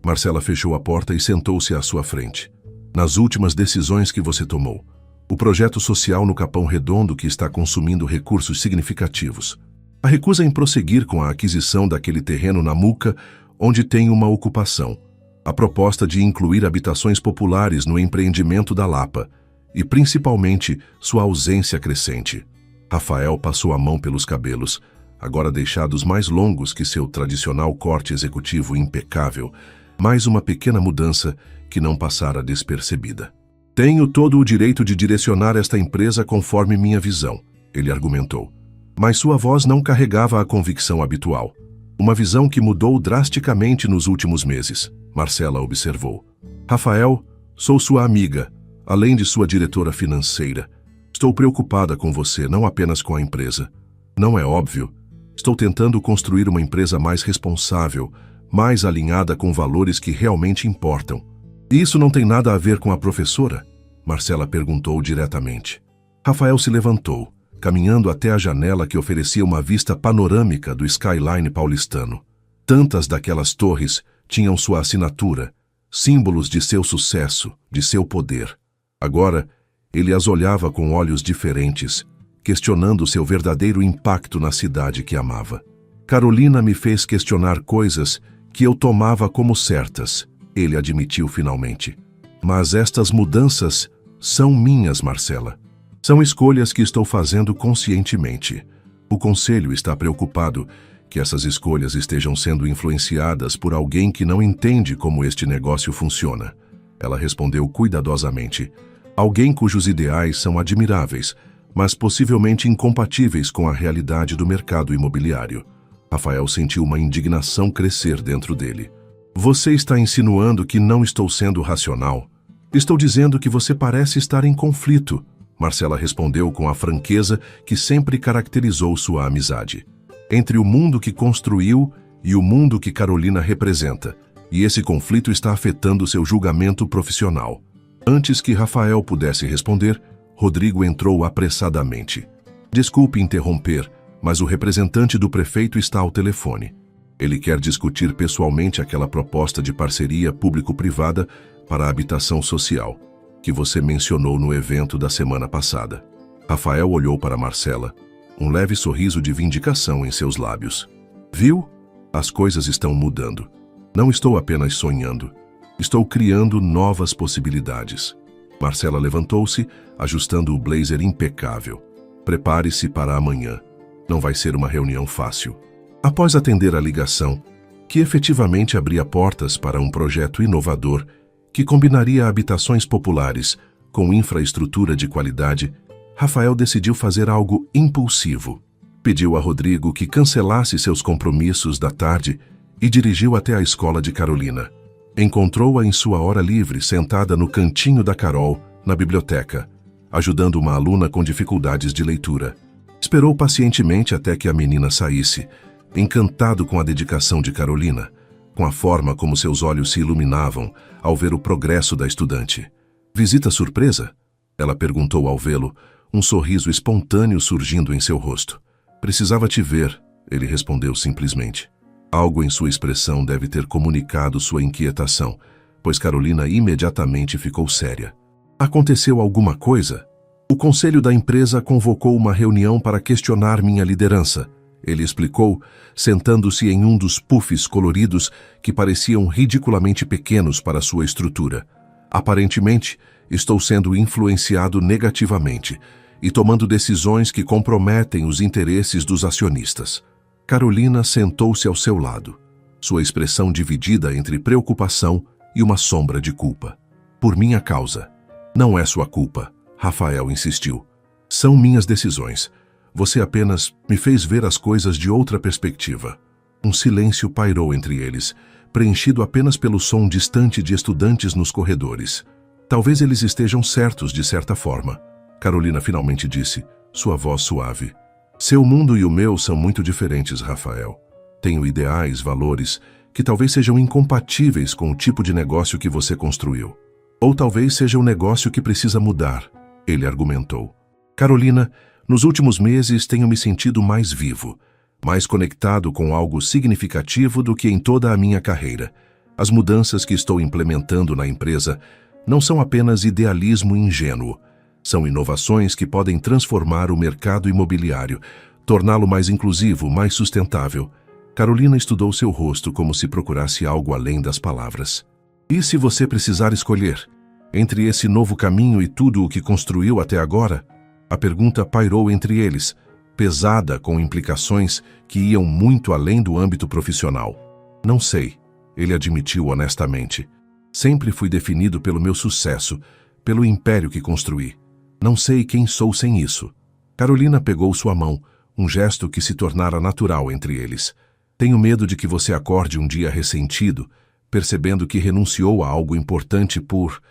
A: Marcela fechou a porta e sentou-se à sua frente. Nas últimas decisões que você tomou. O projeto social no Capão Redondo que está consumindo recursos significativos. A recusa em prosseguir com a aquisição daquele terreno na Muca, onde tem uma ocupação. A proposta de incluir habitações populares no empreendimento da Lapa. E, principalmente, sua ausência crescente. Rafael passou a mão pelos cabelos, agora deixados mais longos que seu tradicional corte executivo impecável, mais uma pequena mudança que não passara despercebida. Tenho todo o direito de direcionar esta empresa conforme minha visão, ele argumentou. Mas sua voz não carregava a convicção habitual. Uma visão que mudou drasticamente nos últimos meses, Marcela observou. Rafael, sou sua amiga, além de sua diretora financeira. Estou preocupada com você, não apenas com a empresa. Não é óbvio? Estou tentando construir uma empresa mais responsável, mais alinhada com valores que realmente importam. E isso não tem nada a ver com a professora? Marcela perguntou diretamente. Rafael se levantou, caminhando até a janela que oferecia uma vista panorâmica do skyline paulistano. Tantas daquelas torres tinham sua assinatura, símbolos de seu sucesso, de seu poder. Agora, ele as olhava com olhos diferentes, questionando seu verdadeiro impacto na cidade que amava. Carolina me fez questionar coisas que eu tomava como certas, ele admitiu finalmente. Mas estas mudanças são minhas, Marcela. São escolhas que estou fazendo conscientemente. O conselho está preocupado que essas escolhas estejam sendo influenciadas por alguém que não entende como este negócio funciona. Ela respondeu cuidadosamente. Alguém cujos ideais são admiráveis, mas possivelmente incompatíveis com a realidade do mercado imobiliário. Rafael sentiu uma indignação crescer dentro dele. Você está insinuando que não estou sendo racional? Estou dizendo que você parece estar em conflito, Marcela respondeu com a franqueza que sempre caracterizou sua amizade. Entre o mundo que construiu e o mundo que Carolina representa, e esse conflito está afetando seu julgamento profissional. Antes que Rafael pudesse responder, Rodrigo entrou apressadamente. Desculpe interromper, mas o representante do prefeito está ao telefone. Ele quer discutir pessoalmente aquela proposta de parceria público-privada para a habitação social, que você mencionou no evento da semana passada. Rafael olhou para Marcela, um leve sorriso de vindicação em seus lábios. Viu? As coisas estão mudando. Não estou apenas sonhando. Estou criando novas possibilidades. Marcela levantou-se, ajustando o blazer impecável. Prepare-se para amanhã. Não vai ser uma reunião fácil. Após atender a ligação, que efetivamente abria portas para um projeto inovador que combinaria habitações populares com infraestrutura de qualidade, Rafael decidiu fazer algo impulsivo. Pediu a Rodrigo que cancelasse seus compromissos da tarde e dirigiu até a escola de Carolina. Encontrou-a em sua hora livre, sentada no cantinho da Carol, na biblioteca, ajudando uma aluna com dificuldades de leitura. Esperou pacientemente até que a menina saísse, encantado com a dedicação de Carolina, com a forma como seus olhos se iluminavam ao ver o progresso da estudante. Visita surpresa? Ela perguntou ao vê-lo, um sorriso espontâneo surgindo em seu rosto. Precisava te ver, ele respondeu simplesmente. Algo em sua expressão deve ter comunicado sua inquietação, pois Carolina imediatamente ficou séria. Aconteceu alguma coisa? O conselho da empresa convocou uma reunião para questionar minha liderança, ele explicou, sentando-se em um dos puffs coloridos que pareciam ridiculamente pequenos para sua estrutura. Aparentemente, estou sendo influenciado negativamente e tomando decisões que comprometem os interesses dos acionistas. Carolina sentou-se ao seu lado, sua expressão dividida entre preocupação e uma sombra de culpa. Por minha causa. Não é sua culpa, Rafael insistiu. São minhas decisões. Você apenas me fez ver as coisas de outra perspectiva. Um silêncio pairou entre eles, preenchido apenas pelo som distante de estudantes nos corredores. Talvez eles estejam certos de certa forma. Carolina finalmente disse, sua voz suave. Seu mundo e o meu são muito diferentes, Rafael. Tenho ideais, valores, que talvez sejam incompatíveis com o tipo de negócio que você construiu. Ou talvez seja um negócio que precisa mudar, ele argumentou. Carolina, nos últimos meses tenho me sentido mais vivo, mais conectado com algo significativo do que em toda a minha carreira. As mudanças que estou implementando na empresa não são apenas idealismo ingênuo. São inovações que podem transformar o mercado imobiliário, torná-lo mais inclusivo, mais sustentável. Carolina estudou seu rosto como se procurasse algo além das palavras. E se você precisar escolher entre esse novo caminho e tudo o que construiu até agora? A pergunta pairou entre eles, pesada com implicações que iam muito além do âmbito profissional. Não sei, ele admitiu honestamente. Sempre fui definido pelo meu sucesso, pelo império que construí. Não sei quem sou sem isso. Carolina pegou sua mão, um gesto que se tornara natural entre eles. Tenho medo de que você acorde um dia ressentido, percebendo que renunciou a algo importante por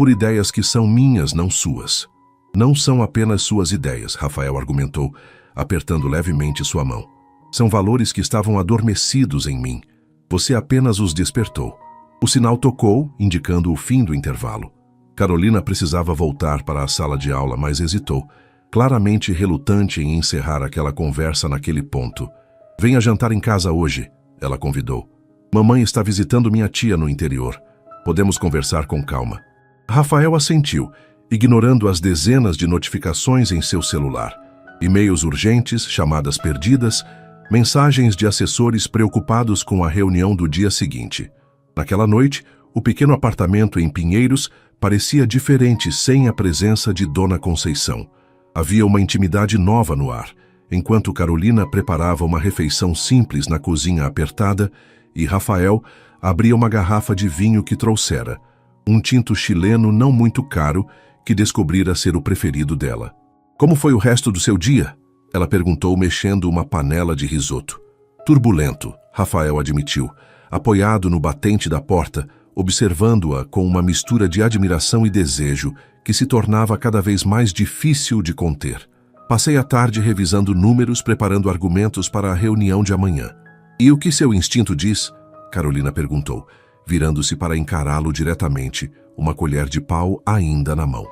A: ideias que são minhas, não suas. Não são apenas suas ideias, Rafael argumentou, apertando levemente sua mão. São valores que estavam adormecidos em mim. Você apenas os despertou. O sinal tocou, indicando o fim do intervalo. Carolina precisava voltar para a sala de aula, mas hesitou, claramente relutante em encerrar aquela conversa naquele ponto. Venha jantar em casa hoje, ela convidou. Mamãe está visitando minha tia no interior. Podemos conversar com calma. Rafael assentiu, ignorando as dezenas de notificações em seu celular. E-mails urgentes, chamadas perdidas, mensagens de assessores preocupados com a reunião do dia seguinte. Naquela noite, o pequeno apartamento em Pinheiros parecia diferente sem a presença de Dona Conceição. Havia uma intimidade nova no ar, enquanto Carolina preparava uma refeição simples na cozinha apertada e Rafael abria uma garrafa de vinho que trouxera, um tinto chileno não muito caro que descobrira ser o preferido dela. Como foi o resto do seu dia? Ela perguntou, mexendo uma panela de risoto. Turbulento, Rafael admitiu, apoiado no batente da porta, observando-a com uma mistura de admiração e desejo que se tornava cada vez mais difícil de conter. Passei a tarde revisando números, preparando argumentos para a reunião de amanhã. E o que seu instinto diz? Carolina perguntou, virando-se para encará-lo diretamente, uma colher de pau ainda na mão.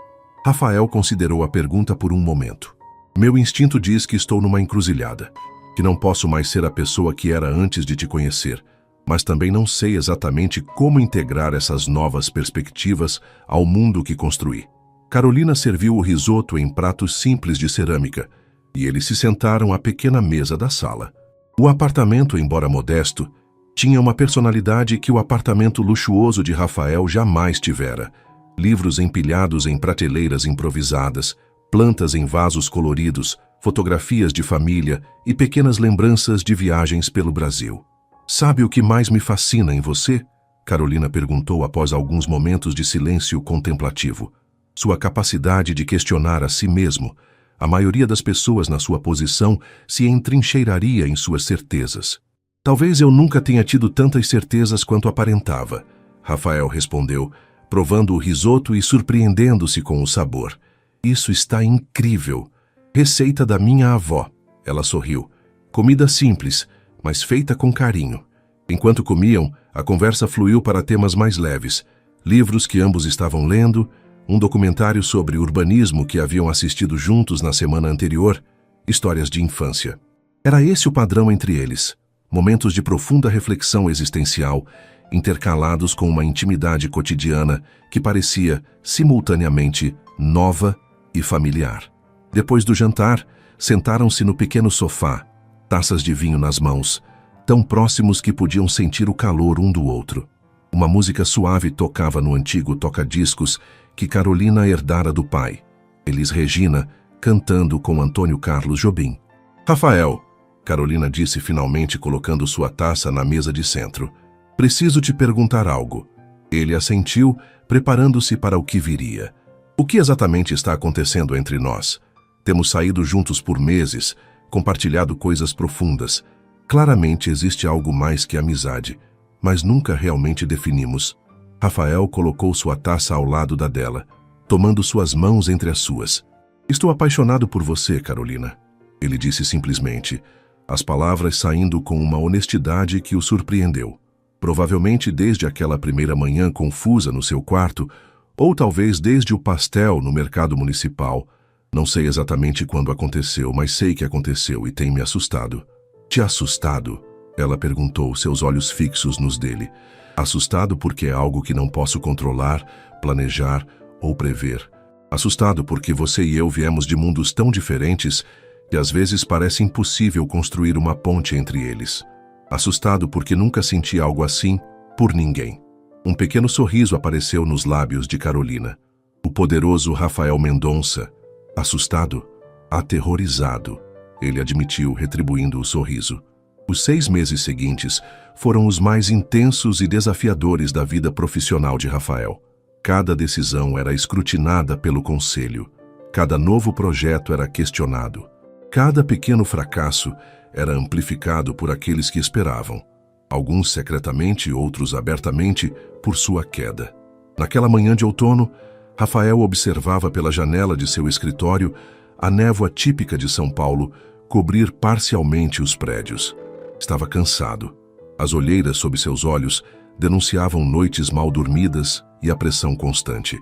A: Rafael considerou a pergunta por um momento. Meu instinto diz que estou numa encruzilhada, que não posso mais ser a pessoa que era antes de te conhecer, mas também não sei exatamente como integrar essas novas perspectivas ao mundo que construí. Carolina serviu o risoto em pratos simples de cerâmica, e eles se sentaram à pequena mesa da sala. O apartamento, embora modesto, tinha uma personalidade que o apartamento luxuoso de Rafael jamais tivera. Livros empilhados em prateleiras improvisadas, plantas em vasos coloridos, fotografias de família e pequenas lembranças de viagens pelo Brasil. Sabe o que mais me fascina em você? Carolina perguntou após alguns momentos de silêncio contemplativo. Sua capacidade de questionar a si mesmo. A maioria das pessoas na sua posição se entrincheiraria em suas certezas. Talvez eu nunca tenha tido tantas certezas quanto aparentava, Rafael respondeu, provando o risoto e surpreendendo-se com o sabor. Isso está incrível. Receita da minha avó. Ela sorriu. Comida simples, mas feita com carinho. Enquanto comiam, a conversa fluiu para temas mais leves, livros que ambos estavam lendo, um documentário sobre urbanismo que haviam assistido juntos na semana anterior, histórias de infância. Era esse o padrão entre eles, momentos de profunda reflexão existencial, intercalados com uma intimidade cotidiana que parecia, simultaneamente, nova e familiar. Depois do jantar, sentaram-se no pequeno sofá, taças de vinho nas mãos, tão próximos que podiam sentir o calor um do outro. Uma música suave tocava no antigo toca-discos que Carolina herdara do pai, Elis Regina, cantando com Antônio Carlos Jobim. Rafael, Carolina disse finalmente colocando sua taça na mesa de centro. Preciso te perguntar algo. Ele assentiu, preparando-se para o que viria. O que exatamente está acontecendo entre nós? Temos saído juntos por meses, compartilhado coisas profundas. Claramente existe algo mais que amizade, mas nunca realmente definimos. Rafael colocou sua taça ao lado da dela, tomando suas mãos entre as suas. Estou apaixonado por você, Carolina. Ele disse simplesmente, as palavras saindo com uma honestidade que o surpreendeu. Provavelmente desde aquela primeira manhã confusa no seu quarto, ou talvez desde o pastel no mercado municipal. Não sei exatamente quando aconteceu, mas sei que aconteceu e tem me assustado. Te assustado? Ela perguntou, seus olhos fixos nos dele. Assustado porque é algo que não posso controlar, planejar ou prever. Assustado porque você e eu viemos de mundos tão diferentes que às vezes parece impossível construir uma ponte entre eles. Assustado porque nunca senti algo assim por ninguém. Um pequeno sorriso apareceu nos lábios de Carolina. O poderoso Rafael Mendonça. Assustado, aterrorizado, ele admitiu, retribuindo o sorriso. Os 6 meses seguintes foram os mais intensos e desafiadores da vida profissional de Rafael. Cada decisão era escrutinada pelo conselho. Cada novo projeto era questionado. Cada pequeno fracasso era amplificado por aqueles que esperavam. Alguns secretamente, outros abertamente, por sua queda. Naquela manhã de outono, Rafael observava pela janela de seu escritório a névoa típica de São Paulo cobrir parcialmente os prédios. Estava cansado. As olheiras sob seus olhos denunciavam noites mal dormidas e a pressão constante.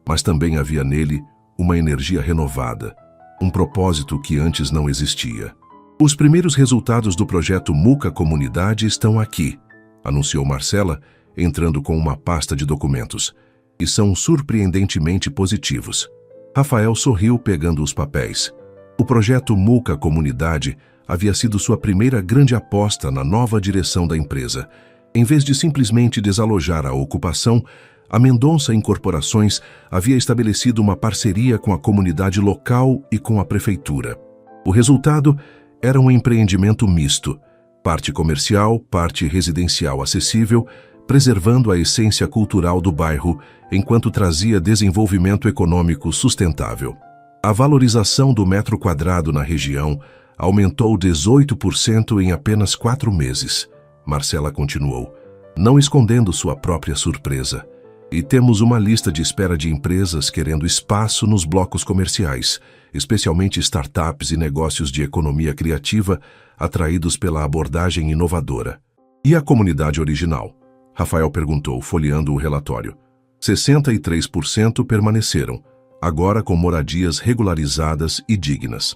A: Mas também havia nele uma energia renovada, um propósito que antes não existia. Os primeiros resultados do projeto Muca Comunidade estão aqui, anunciou Marcela, entrando com uma pasta de documentos. E são surpreendentemente positivos. Rafael sorriu pegando os papéis. O projeto Muca Comunidade havia sido sua primeira grande aposta na nova direção da empresa. Em vez de simplesmente desalojar a ocupação, a Mendonça Incorporações havia estabelecido uma parceria com a comunidade local e com a prefeitura. O resultado era um empreendimento misto, parte comercial, parte residencial acessível, preservando a essência cultural do bairro, enquanto trazia desenvolvimento econômico sustentável. A valorização do metro quadrado na região aumentou 18% em apenas 4 meses. Marcela continuou, não escondendo sua própria surpresa. E temos uma lista de espera de empresas querendo espaço nos blocos comerciais, especialmente startups e negócios de economia criativa atraídos pela abordagem inovadora. E a comunidade original? Rafael perguntou, folheando o relatório. 63% permaneceram, agora com moradias regularizadas e dignas.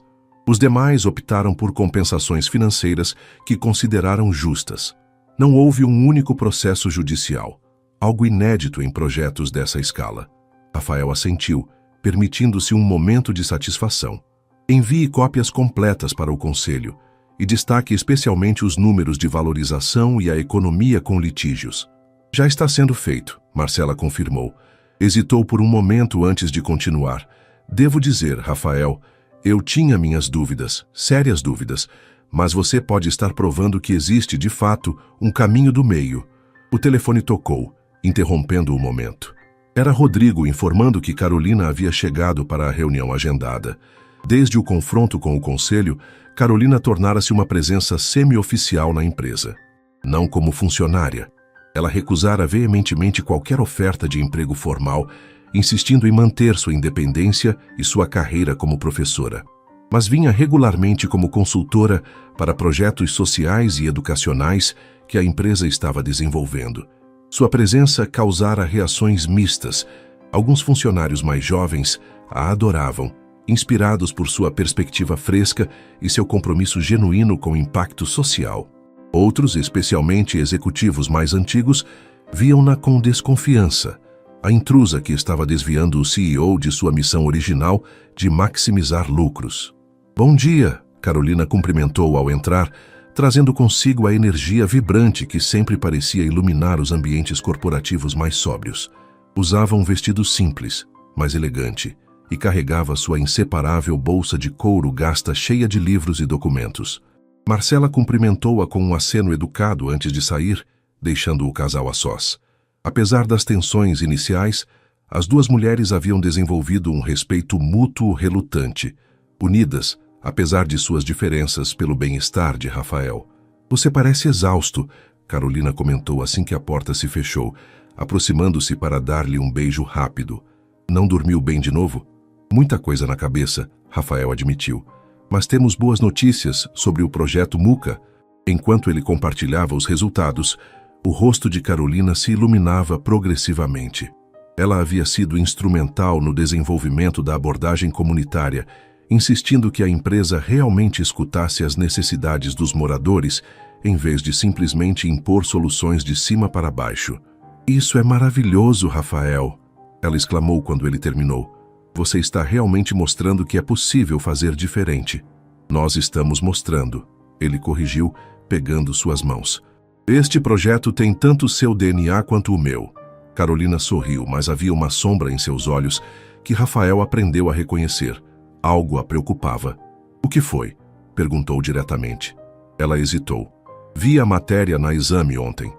A: Os demais optaram por compensações financeiras que consideraram justas. Não houve um único processo judicial, algo inédito em projetos dessa escala. Rafael assentiu, permitindo-se um momento de satisfação. Envie cópias completas para o conselho e destaque especialmente os números de valorização e a economia com litígios. Já está sendo feito, Marcela confirmou. Hesitou por um momento antes de continuar. Devo dizer, Rafael, eu tinha minhas dúvidas, sérias dúvidas, mas você pode estar provando que existe, de fato, um caminho do meio. O telefone tocou, interrompendo o momento. Era Rodrigo informando que Carolina havia chegado para a reunião agendada. Desde o confronto com o conselho, Carolina tornara-se uma presença semi-oficial na empresa. Não como funcionária. Ela recusara veementemente qualquer oferta de emprego formal, insistindo em manter sua independência e sua carreira como professora. mas vinha regularmente como consultora para projetos sociais e educacionais que a empresa estava desenvolvendo. Sua presença causara reações mistas. Alguns funcionários mais jovens a adoravam, inspirados por sua perspectiva fresca e seu compromisso genuíno com o impacto social. Outros, especialmente executivos mais antigos, viam-na com desconfiança, a intrusa que estava desviando o CEO de sua missão original de maximizar lucros. "Bom dia", Carolina cumprimentou ao entrar, trazendo consigo a energia vibrante que sempre parecia iluminar os ambientes corporativos mais sóbrios. Usava um vestido simples, mas elegante, e carregava sua inseparável bolsa de couro gasta cheia de livros e documentos. Marcela cumprimentou-a com um aceno educado antes de sair, deixando o casal a sós. Apesar das tensões iniciais, as duas mulheres haviam desenvolvido um respeito mútuo relutante, unidas, apesar de suas diferenças, pelo bem-estar de Rafael. "Você parece exausto", Carolina comentou assim que a porta se fechou, aproximando-se para dar-lhe um beijo rápido. "Não dormiu bem de novo?" "Muita coisa na cabeça", Rafael admitiu. "Mas temos boas notícias sobre o projeto MUCA." Enquanto ele compartilhava os resultados, o rosto de Carolina se iluminava progressivamente. Ela havia sido instrumental no desenvolvimento da abordagem comunitária, insistindo que a empresa realmente escutasse as necessidades dos moradores, em vez de simplesmente impor soluções de cima para baixo. "Isso é maravilhoso, Rafael", ela exclamou quando ele terminou. "Você está realmente mostrando que é possível fazer diferente." "Nós estamos mostrando", ele corrigiu, pegando suas mãos. "Este projeto tem tanto seu DNA quanto o meu." Carolina sorriu, mas havia uma sombra em seus olhos que Rafael aprendeu a reconhecer. Algo a preocupava. "O que foi?" perguntou diretamente. Ela hesitou. "Vi a matéria na Exame ontem.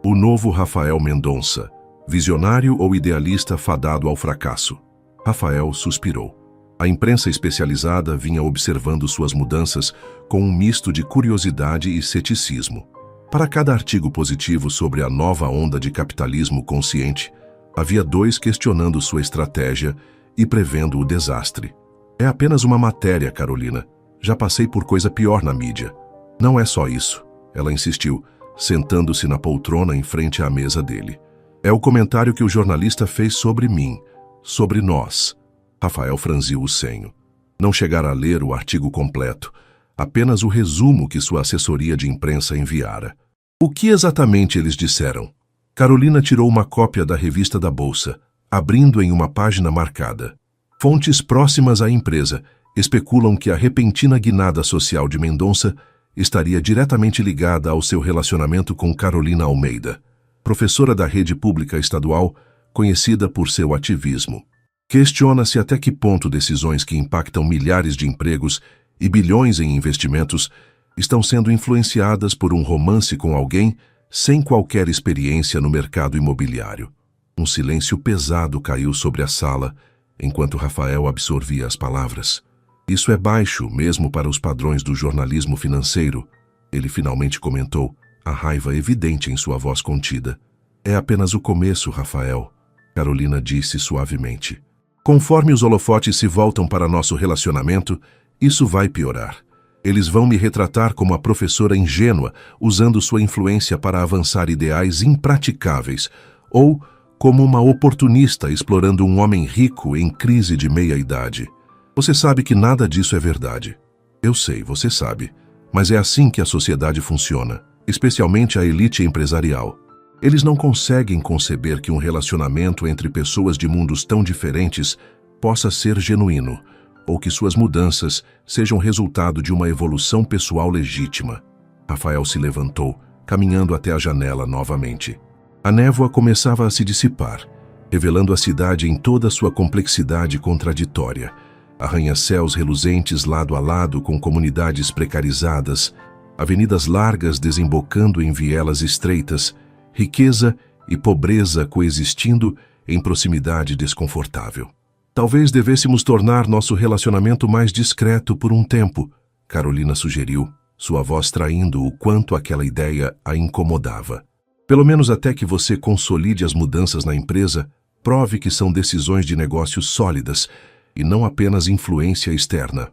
A: O novo Rafael Mendonça, visionário ou idealista fadado ao fracasso?" Rafael suspirou. A imprensa especializada vinha observando suas mudanças com um misto de curiosidade e ceticismo. Para cada artigo positivo sobre a nova onda de capitalismo consciente, havia 2 questionando sua estratégia e prevendo o desastre. "É apenas uma matéria, Carolina. Já passei por coisa pior na mídia." "Não é só isso", ela insistiu, sentando-se na poltrona em frente à mesa dele. "É o comentário que o jornalista fez sobre mim, sobre nós." Rafael franziu o senho. Não chegara a ler o artigo completo, apenas o resumo que sua assessoria de imprensa enviara. "O que exatamente eles disseram?" Carolina tirou uma cópia da revista da Bolsa, abrindo em uma página marcada. "Fontes próximas à empresa especulam que a repentina guinada social de Mendonça estaria diretamente ligada ao seu relacionamento com Carolina Almeida, professora da rede pública estadual, conhecida por seu ativismo. Questiona-se até que ponto decisões que impactam milhares de empregos e bilhões em investimentos estão sendo influenciadas por um romance com alguém sem qualquer experiência no mercado imobiliário." Um silêncio pesado caiu sobre a sala, enquanto Rafael absorvia as palavras. "Isso é baixo, mesmo para os padrões do jornalismo financeiro", ele finalmente comentou, a raiva evidente em sua voz contida. "É apenas o começo, Rafael", Carolina disse suavemente. "Conforme os holofotes se voltam para nosso relacionamento, isso vai piorar. Eles vão me retratar como a professora ingênua, usando sua influência para avançar ideais impraticáveis, ou como uma oportunista explorando um homem rico em crise de meia-idade. Você sabe que nada disso é verdade." "Eu sei, você sabe. Mas é assim que a sociedade funciona, especialmente a elite empresarial. Eles não conseguem conceber que um relacionamento entre pessoas de mundos tão diferentes possa ser genuíno, ou que suas mudanças sejam resultado de uma evolução pessoal legítima." Rafael se levantou, caminhando até a janela novamente. A névoa começava a se dissipar, revelando a cidade em toda sua complexidade contraditória. Arranha-céus reluzentes lado a lado com comunidades precarizadas, avenidas largas desembocando em vielas estreitas, riqueza e pobreza coexistindo em proximidade desconfortável. "Talvez devêssemos tornar nosso relacionamento mais discreto por um tempo", Carolina sugeriu, sua voz traindo o quanto aquela ideia a incomodava. "Pelo menos até que você consolide as mudanças na empresa, prove que são decisões de negócios sólidas e não apenas influência externa."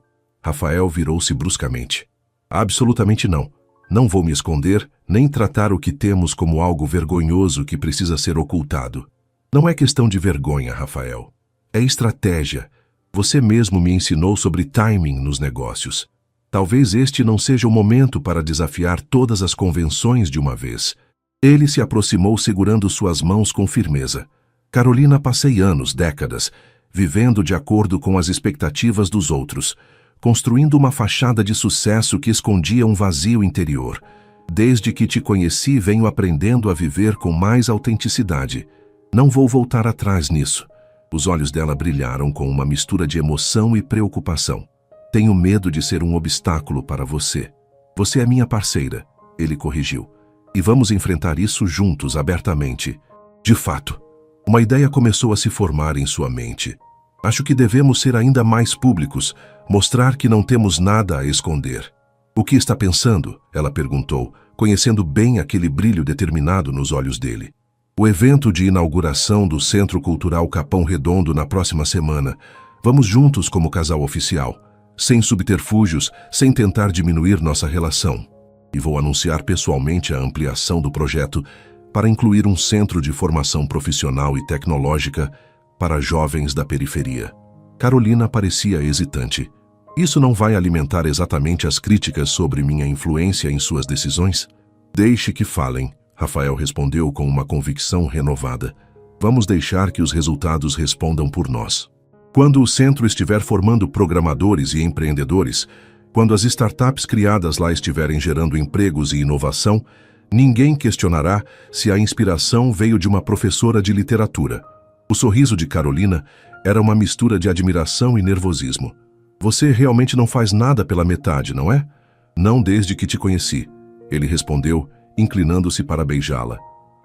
A: Rafael virou-se bruscamente. Absolutamente não. Não vou me esconder, nem tratar o que temos como algo vergonhoso que precisa ser ocultado. Não é questão de vergonha, Rafael. É estratégia. Você mesmo me ensinou sobre timing nos negócios. Talvez este não seja o momento para desafiar todas as convenções de uma vez. Ele se aproximou segurando suas mãos com firmeza. Carolina, passei anos, décadas, vivendo de acordo com as expectativas dos outros, construindo uma fachada de sucesso que escondia um vazio interior. Desde que te conheci, venho aprendendo a viver com mais autenticidade. Não vou voltar atrás nisso. Os olhos dela brilharam com uma mistura de emoção e preocupação. Tenho medo de ser um obstáculo para você. Você é minha parceira, ele corrigiu. E vamos enfrentar isso juntos, abertamente. De fato, uma ideia começou a se formar em sua mente. Acho que devemos ser ainda mais públicos, mostrar que não temos nada a esconder. O que está pensando? Ela perguntou, conhecendo bem aquele brilho determinado nos olhos dele. O evento de inauguração do Centro Cultural Capão Redondo na próxima semana. Vamos juntos como casal oficial, sem subterfúgios, sem tentar diminuir nossa relação. E vou anunciar pessoalmente a ampliação do projeto para incluir um centro de formação profissional e tecnológica para jovens da periferia. Carolina parecia hesitante. Isso não vai alimentar exatamente as críticas sobre minha influência em suas decisões? Deixe que falem, Rafael respondeu com uma convicção renovada. Vamos deixar que os resultados respondam por nós. Quando o centro estiver formando programadores e empreendedores, quando as startups criadas lá estiverem gerando empregos e inovação, ninguém questionará se a inspiração veio de uma professora de literatura. O sorriso de Carolina era uma mistura de admiração e nervosismo. Você realmente não faz nada pela metade, não é? Não desde que te conheci, ele respondeu, inclinando-se para beijá-la.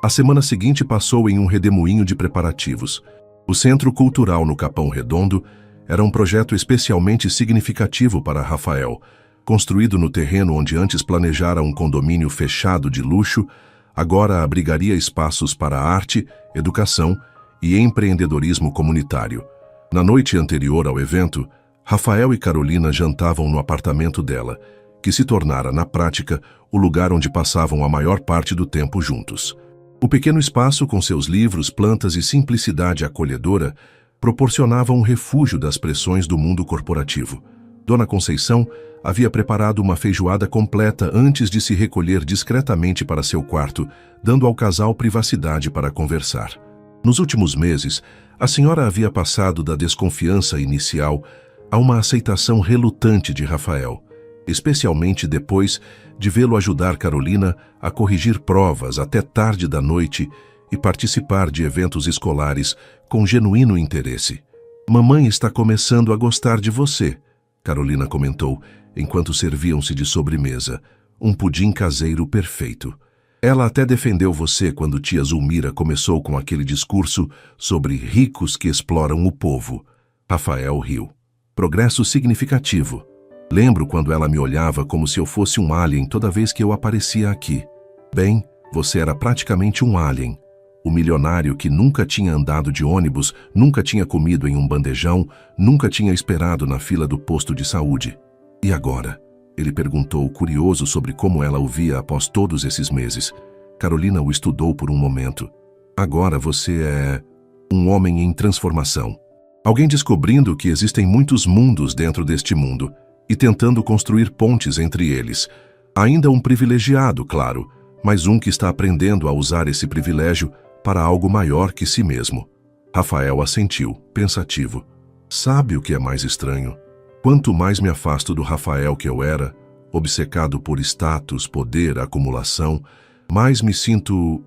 A: A semana seguinte passou em um redemoinho de preparativos. O Centro Cultural no Capão Redondo era um projeto especialmente significativo para Rafael. Construído no terreno onde antes planejara um condomínio fechado de luxo, agora abrigaria espaços para arte, educação e empreendedorismo comunitário. Na noite anterior ao evento, Rafael e Carolina jantavam no apartamento dela, que se tornara, na prática, o lugar onde passavam a maior parte do tempo juntos. O pequeno espaço, com seus livros, plantas e simplicidade acolhedora, proporcionava um refúgio das pressões do mundo corporativo. Dona Conceição havia preparado uma feijoada completa antes de se recolher discretamente para seu quarto, dando ao casal privacidade para conversar. Nos últimos meses, a senhora havia passado da desconfiança inicial a uma aceitação relutante de Rafael, especialmente depois de vê-lo ajudar Carolina a corrigir provas até tarde da noite e participar de eventos escolares com genuíno interesse. Mamãe está começando a gostar de você, Carolina comentou, enquanto serviam-se de sobremesa, um pudim caseiro perfeito. Ela até defendeu você quando tia Zulmira começou com aquele discurso sobre ricos que exploram o povo. Rafael riu. Progresso significativo. Lembro quando ela me olhava como se eu fosse um alien toda vez que eu aparecia aqui. Bem, você era praticamente um alien. O milionário que nunca tinha andado de ônibus, nunca tinha comido em um bandejão, nunca tinha esperado na fila do posto de saúde. E agora? Ele perguntou, curioso sobre como ela o via após todos esses meses. Carolina o estudou por um momento. Agora você é um homem em transformação. Alguém descobrindo que existem muitos mundos dentro deste mundo e tentando construir pontes entre eles. Ainda um privilegiado, claro, mas um que está aprendendo a usar esse privilégio para algo maior que si mesmo. Rafael assentiu, pensativo. Sabe o que é mais estranho? Quanto mais me afasto do Rafael que eu era, obcecado por status, poder, acumulação, mais me sinto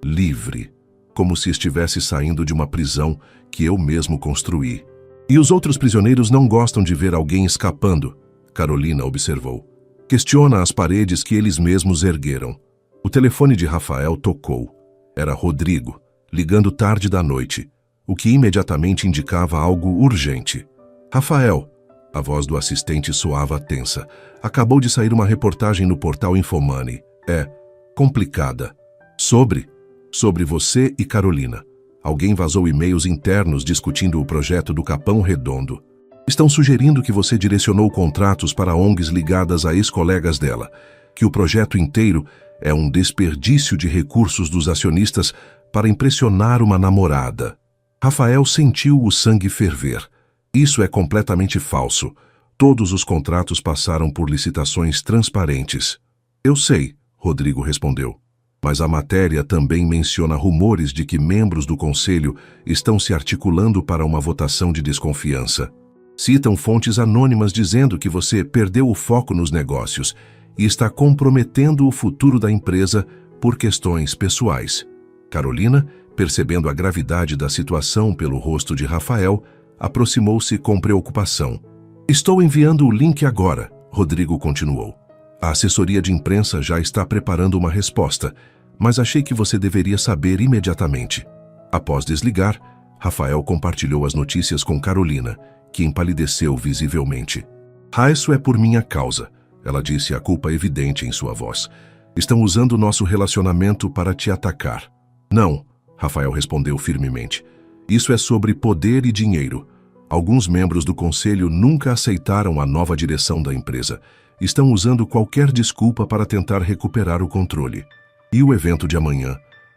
A: livre, como se estivesse saindo de uma prisão que eu mesmo construí. E os outros prisioneiros não gostam de ver alguém escapando, Carolina observou. Questiona as paredes que eles mesmos ergueram. O telefone de Rafael tocou. Era Rodrigo, ligando tarde da noite, o que imediatamente indicava algo urgente. Rafael, a voz do assistente soava tensa. Acabou de sair uma reportagem no portal Infomoney. É complicada. Sobre você e Carolina. Alguém vazou e-mails internos discutindo o projeto do Capão Redondo. Estão sugerindo que você direcionou contratos para ONGs ligadas a ex-colegas dela, que o projeto inteiro é um desperdício de recursos dos acionistas para impressionar uma namorada. Rafael sentiu o sangue ferver. Isso é completamente falso. Todos os contratos passaram por licitações transparentes. Eu sei, Rodrigo respondeu. Mas a matéria também menciona rumores de que membros do conselho estão se articulando para uma votação de desconfiança. Citam fontes anônimas dizendo que você perdeu o foco nos negócios e está comprometendo o futuro da empresa por questões pessoais. Carolina, percebendo a gravidade da situação pelo rosto de Rafael, aproximou-se com preocupação. Estou enviando o link agora, Rodrigo continuou. A assessoria de imprensa já está preparando uma resposta, mas achei que você deveria saber imediatamente. Após desligar, Rafael compartilhou as notícias com Carolina, que empalideceu visivelmente. Isso é por minha causa, ela disse, a culpa evidente em sua voz. Estão usando nosso relacionamento para te atacar. Não, Rafael respondeu firmemente. Isso é sobre poder e dinheiro. Alguns membros do conselho nunca aceitaram a nova direção da empresa. Estão usando qualquer desculpa para tentar recuperar o controle. E o evento de amanhã?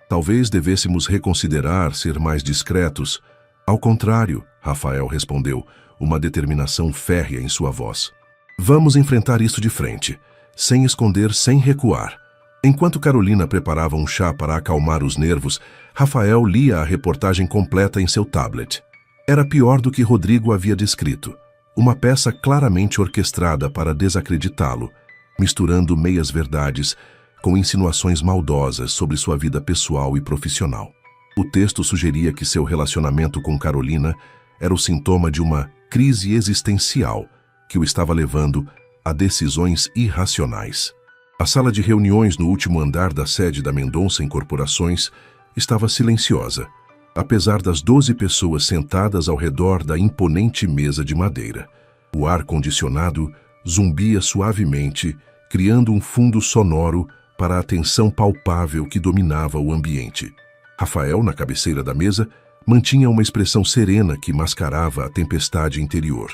A: Talvez devêssemos reconsiderar ser mais discretos. Ao contrário, Rafael respondeu, uma determinação férrea em sua voz. Vamos enfrentar isso de frente, sem esconder, sem recuar. Enquanto Carolina preparava um chá para acalmar os nervos, Rafael lia a reportagem completa em seu tablet. Era pior do que Rodrigo havia descrito. Uma peça claramente orquestrada para desacreditá-lo, misturando meias-verdades com insinuações maldosas sobre sua vida pessoal e profissional. O texto sugeria que seu relacionamento com Carolina era o sintoma de uma crise existencial que o estava levando a decisões irracionais. A sala de reuniões no último andar da sede da Mendonça Incorporações estava silenciosa, apesar das 12 pessoas sentadas ao redor da imponente mesa de madeira. O ar-condicionado zumbia suavemente, criando um fundo sonoro para a tensão palpável que dominava o ambiente. Rafael, na cabeceira da mesa, mantinha uma expressão serena que mascarava a tempestade interior.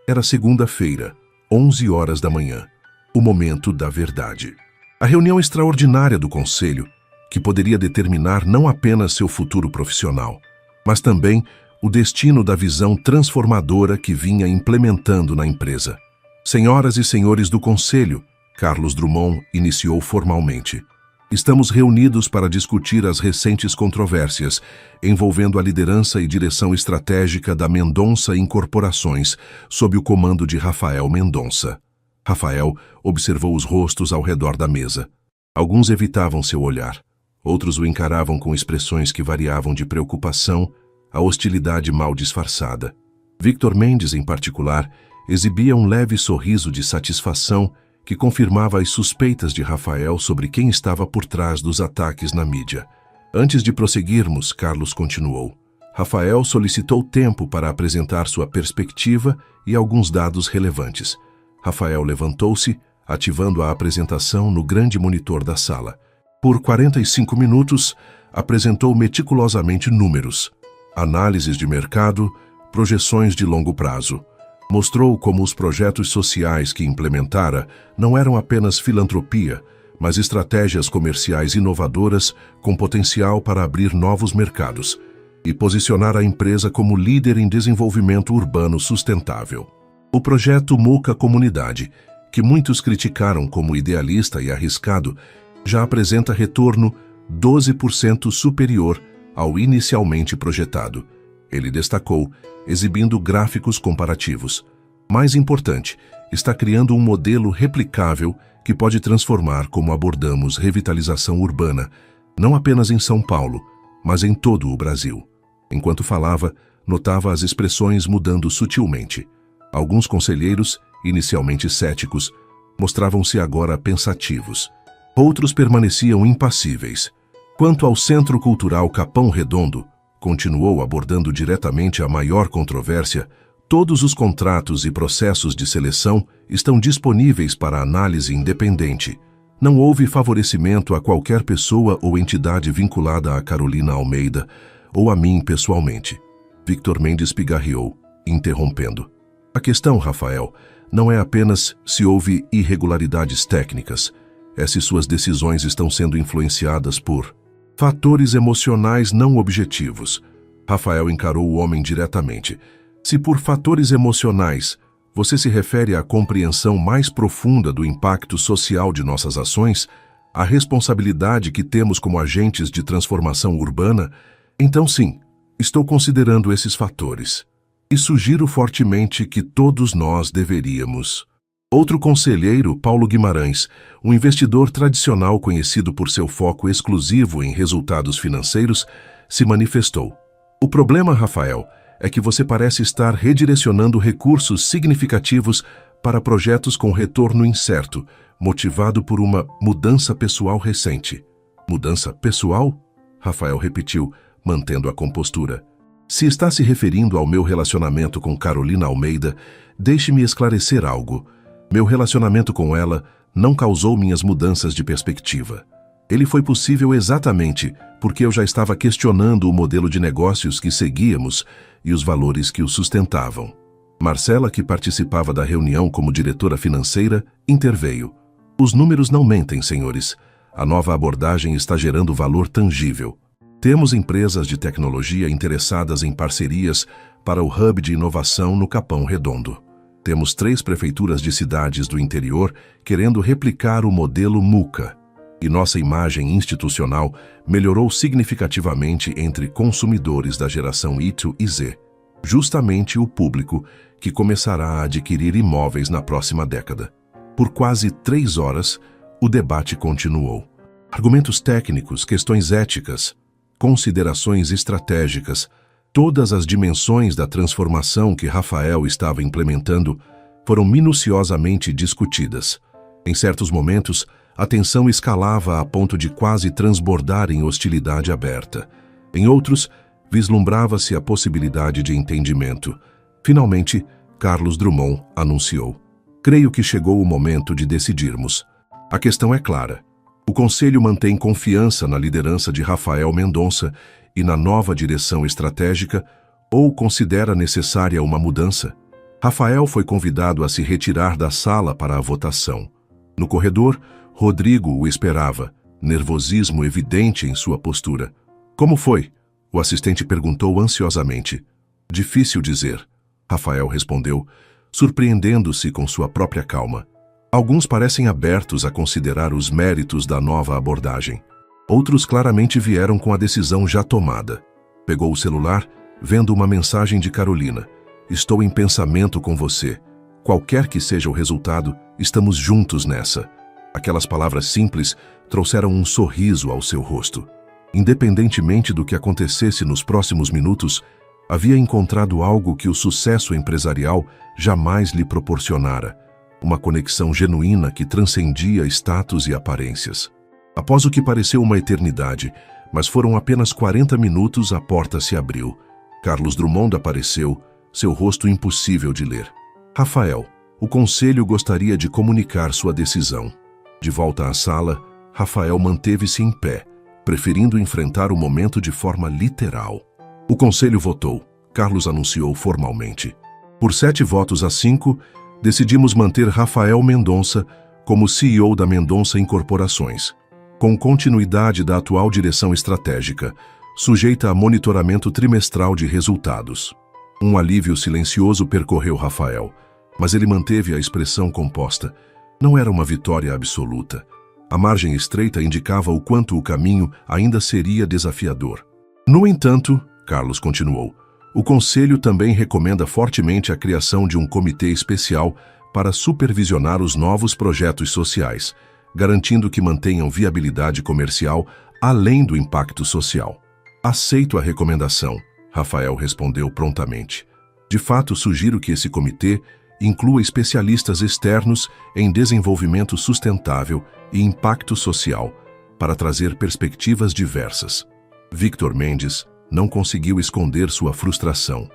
A: Era segunda-feira, 11 horas da manhã, o momento da verdade. A reunião extraordinária do conselho, que poderia determinar não apenas seu futuro profissional, mas também o destino da visão transformadora que vinha implementando na empresa. Senhoras e senhores do conselho, Carlos Drummond iniciou formalmente. Estamos reunidos para discutir as recentes controvérsias envolvendo a liderança e direção estratégica da Mendonça Incorporações sob o comando de Rafael Mendonça. Rafael observou os rostos ao redor da mesa. Alguns evitavam seu olhar. Outros o encaravam com expressões que variavam de preocupação a hostilidade mal disfarçada. Victor Mendes, em particular, exibia um leve sorriso de satisfação que confirmava as suspeitas de Rafael sobre quem estava por trás dos ataques na mídia. Antes de prosseguirmos, Carlos continuou. Rafael solicitou tempo para apresentar sua perspectiva e alguns dados relevantes. Rafael levantou-se, ativando a apresentação no grande monitor da sala. Por 45 minutos, apresentou meticulosamente números, análises de mercado, projeções de longo prazo. Mostrou como os projetos sociais que implementara não eram apenas filantropia, mas estratégias comerciais inovadoras com potencial para abrir novos mercados e posicionar a empresa como líder em desenvolvimento urbano sustentável. O projeto Muca Comunidade, que muitos criticaram como idealista e arriscado, já apresenta retorno 12% superior ao inicialmente projetado. Ele destacou, exibindo gráficos comparativos. Mais importante, está criando um modelo replicável que pode transformar como abordamos revitalização urbana, não apenas em São Paulo, mas em todo o Brasil. Enquanto falava, notava as expressões mudando sutilmente. Alguns conselheiros, inicialmente céticos, mostravam-se agora pensativos. Outros permaneciam impassíveis. Quanto ao Centro Cultural Capão Redondo, continuou abordando diretamente a maior controvérsia, todos os contratos e processos de seleção estão disponíveis para análise independente. Não houve favorecimento a qualquer pessoa ou entidade vinculada a Carolina Almeida ou a mim pessoalmente. Victor Mendes pigarreou, interrompendo. A questão, Rafael, não é apenas se houve irregularidades técnicas, é se suas decisões estão sendo influenciadas por fatores emocionais não objetivos. Rafael encarou o homem diretamente. Se por fatores emocionais você se refere à compreensão mais profunda do impacto social de nossas ações, à responsabilidade que temos como agentes de transformação urbana, então sim, estou considerando esses fatores. E sugiro fortemente que todos nós deveríamos. Outro conselheiro, Paulo Guimarães, um investidor tradicional conhecido por seu foco exclusivo em resultados financeiros, se manifestou. O problema, Rafael, é que você parece estar redirecionando recursos significativos para projetos com retorno incerto, motivado por uma mudança pessoal recente. Mudança pessoal? Rafael repetiu, mantendo a compostura. Se está se referindo ao meu relacionamento com Carolina Almeida, deixe-me esclarecer algo. Meu relacionamento com ela não causou minhas mudanças de perspectiva. Ele foi possível exatamente porque eu já estava questionando o modelo de negócios que seguíamos e os valores que o sustentavam. Marcela, que participava da reunião como diretora financeira, interveio. Os números não mentem, senhores. A nova abordagem está gerando valor tangível. Temos empresas de tecnologia interessadas em parcerias para o hub de inovação no Capão Redondo. Temos 3 prefeituras de cidades do interior querendo replicar o modelo MUCA. E nossa imagem institucional melhorou significativamente entre consumidores da geração Y e Z, justamente o público que começará a adquirir imóveis na próxima década. Por quase 3 horas, o debate continuou. Argumentos técnicos, questões éticas, considerações estratégicas, todas as dimensões da transformação que Rafael estava implementando foram minuciosamente discutidas. Em certos momentos, a tensão escalava a ponto de quase transbordar em hostilidade aberta. Em outros, vislumbrava-se a possibilidade de entendimento. Finalmente, Carlos Drummond anunciou. Creio que chegou o momento de decidirmos. A questão é clara. O Conselho mantém confiança na liderança de Rafael Mendonça e na nova direção estratégica ou considera necessária uma mudança? Rafael foi convidado a se retirar da sala para a votação. No corredor, Rodrigo o esperava, nervosismo evidente em sua postura. Como foi? O assistente perguntou ansiosamente. Difícil dizer, Rafael respondeu, surpreendendo-se com sua própria calma. Alguns parecem abertos a considerar os méritos da nova abordagem. Outros claramente vieram com a decisão já tomada. Pegou o celular, vendo uma mensagem de Carolina. Estou em pensamento com você. Qualquer que seja o resultado, estamos juntos nessa. Aquelas palavras simples trouxeram um sorriso ao seu rosto. Independentemente do que acontecesse nos próximos minutos, havia encontrado algo que o sucesso empresarial jamais lhe proporcionara. Uma conexão genuína que transcendia status e aparências. Após o que pareceu uma eternidade, mas foram apenas 40 minutos, a porta se abriu. Carlos Drummond apareceu, seu rosto impossível de ler. Rafael, o conselho gostaria de comunicar sua decisão. De volta à sala, Rafael manteve-se em pé, preferindo enfrentar o momento de forma literal. O conselho votou, Carlos anunciou formalmente. Por 7 votos a 5, decidimos manter Rafael Mendonça como CEO da Mendonça Incorporações, com continuidade da atual direção estratégica, sujeita a monitoramento trimestral de resultados. Um alívio silencioso percorreu Rafael, mas ele manteve a expressão composta. Não era uma vitória absoluta. A margem estreita indicava o quanto o caminho ainda seria desafiador. No entanto, Carlos continuou, o Conselho também recomenda fortemente a criação de um comitê especial para supervisionar os novos projetos sociais, garantindo que mantenham viabilidade comercial além do impacto social. Aceito a recomendação, Rafael respondeu prontamente. De fato, sugiro que esse comitê inclua especialistas externos em desenvolvimento sustentável e impacto social, para trazer perspectivas diversas. Victor Mendes não conseguiu esconder sua frustração.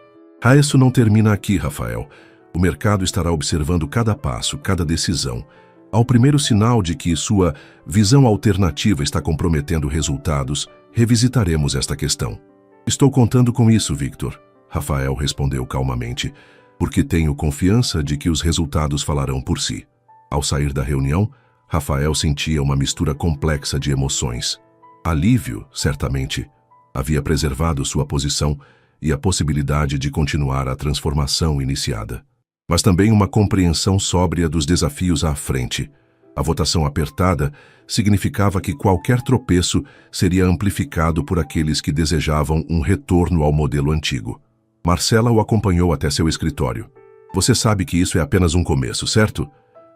A: Isso não termina aqui, Rafael. O mercado estará observando cada passo, cada decisão. Ao primeiro sinal de que sua visão alternativa está comprometendo resultados, revisitaremos esta questão. Estou contando com isso, Victor, Rafael respondeu calmamente. porque tenho confiança de que os resultados falarão por si. Ao sair da reunião, Rafael sentia uma mistura complexa de emoções. Alívio, certamente. Havia preservado sua posição e a possibilidade de continuar a transformação iniciada. Mas também uma compreensão sóbria dos desafios à frente. A votação apertada significava que qualquer tropeço seria amplificado por aqueles que desejavam um retorno ao modelo antigo. Marcela o acompanhou até seu escritório. Você sabe que isso é apenas um começo, certo?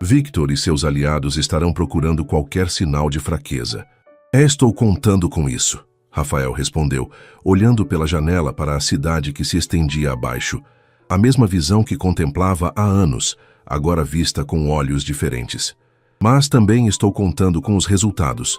A: Victor e seus aliados estarão procurando qualquer sinal de fraqueza. Estou contando com isso, Rafael respondeu, olhando pela janela para a cidade que se estendia abaixo. A mesma visão que contemplava há anos, agora vista com olhos diferentes. Mas também estou contando com os resultados.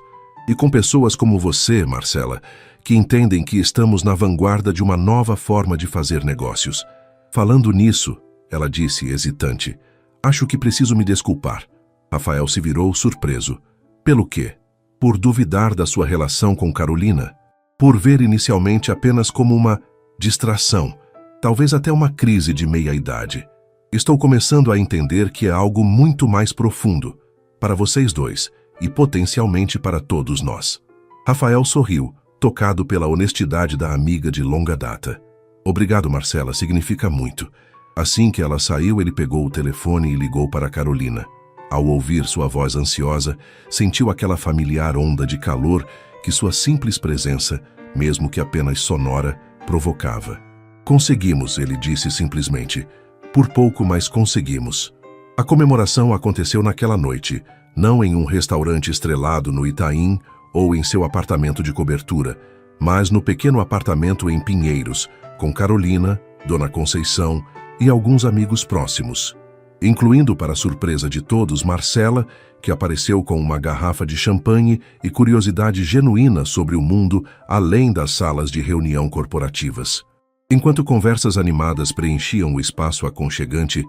A: E com pessoas como você, Marcela, que entendem que estamos na vanguarda de uma nova forma de fazer negócios. Falando nisso, ela disse hesitante, acho que preciso me desculpar. Rafael se virou surpreso. Pelo quê? Por duvidar da sua relação com Carolina? Por ver inicialmente apenas como uma distração, talvez até uma crise de meia-idade. Estou começando a entender que é algo muito mais profundo, para vocês dois e potencialmente para todos nós. Rafael sorriu, tocado pela honestidade da amiga de longa data. Obrigado, Marcela, significa muito. Assim que ela saiu, ele pegou o telefone e ligou para Carolina. Ao ouvir sua voz ansiosa, sentiu aquela familiar onda de calor que sua simples presença, mesmo que apenas sonora, provocava. Conseguimos, ele disse simplesmente. Por pouco, mas conseguimos. A comemoração aconteceu naquela noite, não em um restaurante estrelado no Itaim ou em seu apartamento de cobertura, mas no pequeno apartamento em Pinheiros, com Carolina, Dona Conceição e alguns amigos próximos, incluindo, para surpresa de todos, Marcela, que apareceu com uma garrafa de champanhe e curiosidade genuína sobre o mundo além das salas de reunião corporativas. Enquanto conversas animadas preenchiam o espaço aconchegante,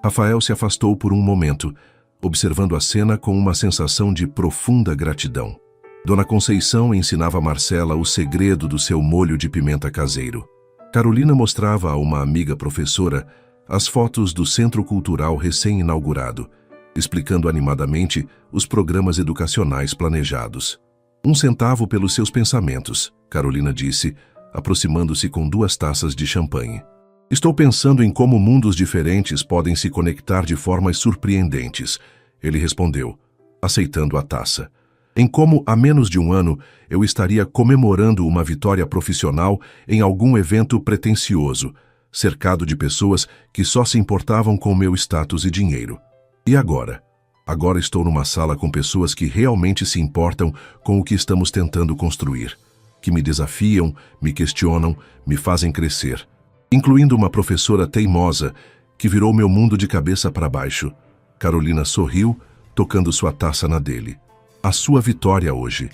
A: Rafael se afastou por um momento, observando a cena com uma sensação de profunda gratidão. Dona Conceição ensinava a Marcela o segredo do seu molho de pimenta caseiro. Carolina mostrava a uma amiga professora as fotos do Centro Cultural recém-inaugurado, explicando animadamente os programas educacionais planejados. 1 centavo pelos seus pensamentos, Carolina disse, aproximando-se com 2 taças de champanhe. Estou pensando em como mundos diferentes podem se conectar de formas surpreendentes, ele respondeu, aceitando a taça. Em como, há menos de um ano, eu estaria comemorando uma vitória profissional em algum evento pretensioso, cercado de pessoas que só se importavam com meu status e dinheiro. E agora? Agora estou numa sala com pessoas que realmente se importam com o que estamos tentando construir, que me desafiam, me questionam, me fazem crescer. Incluindo uma professora teimosa que virou meu mundo de cabeça para baixo. Carolina sorriu, tocando sua taça na dele. A sua vitória hoje.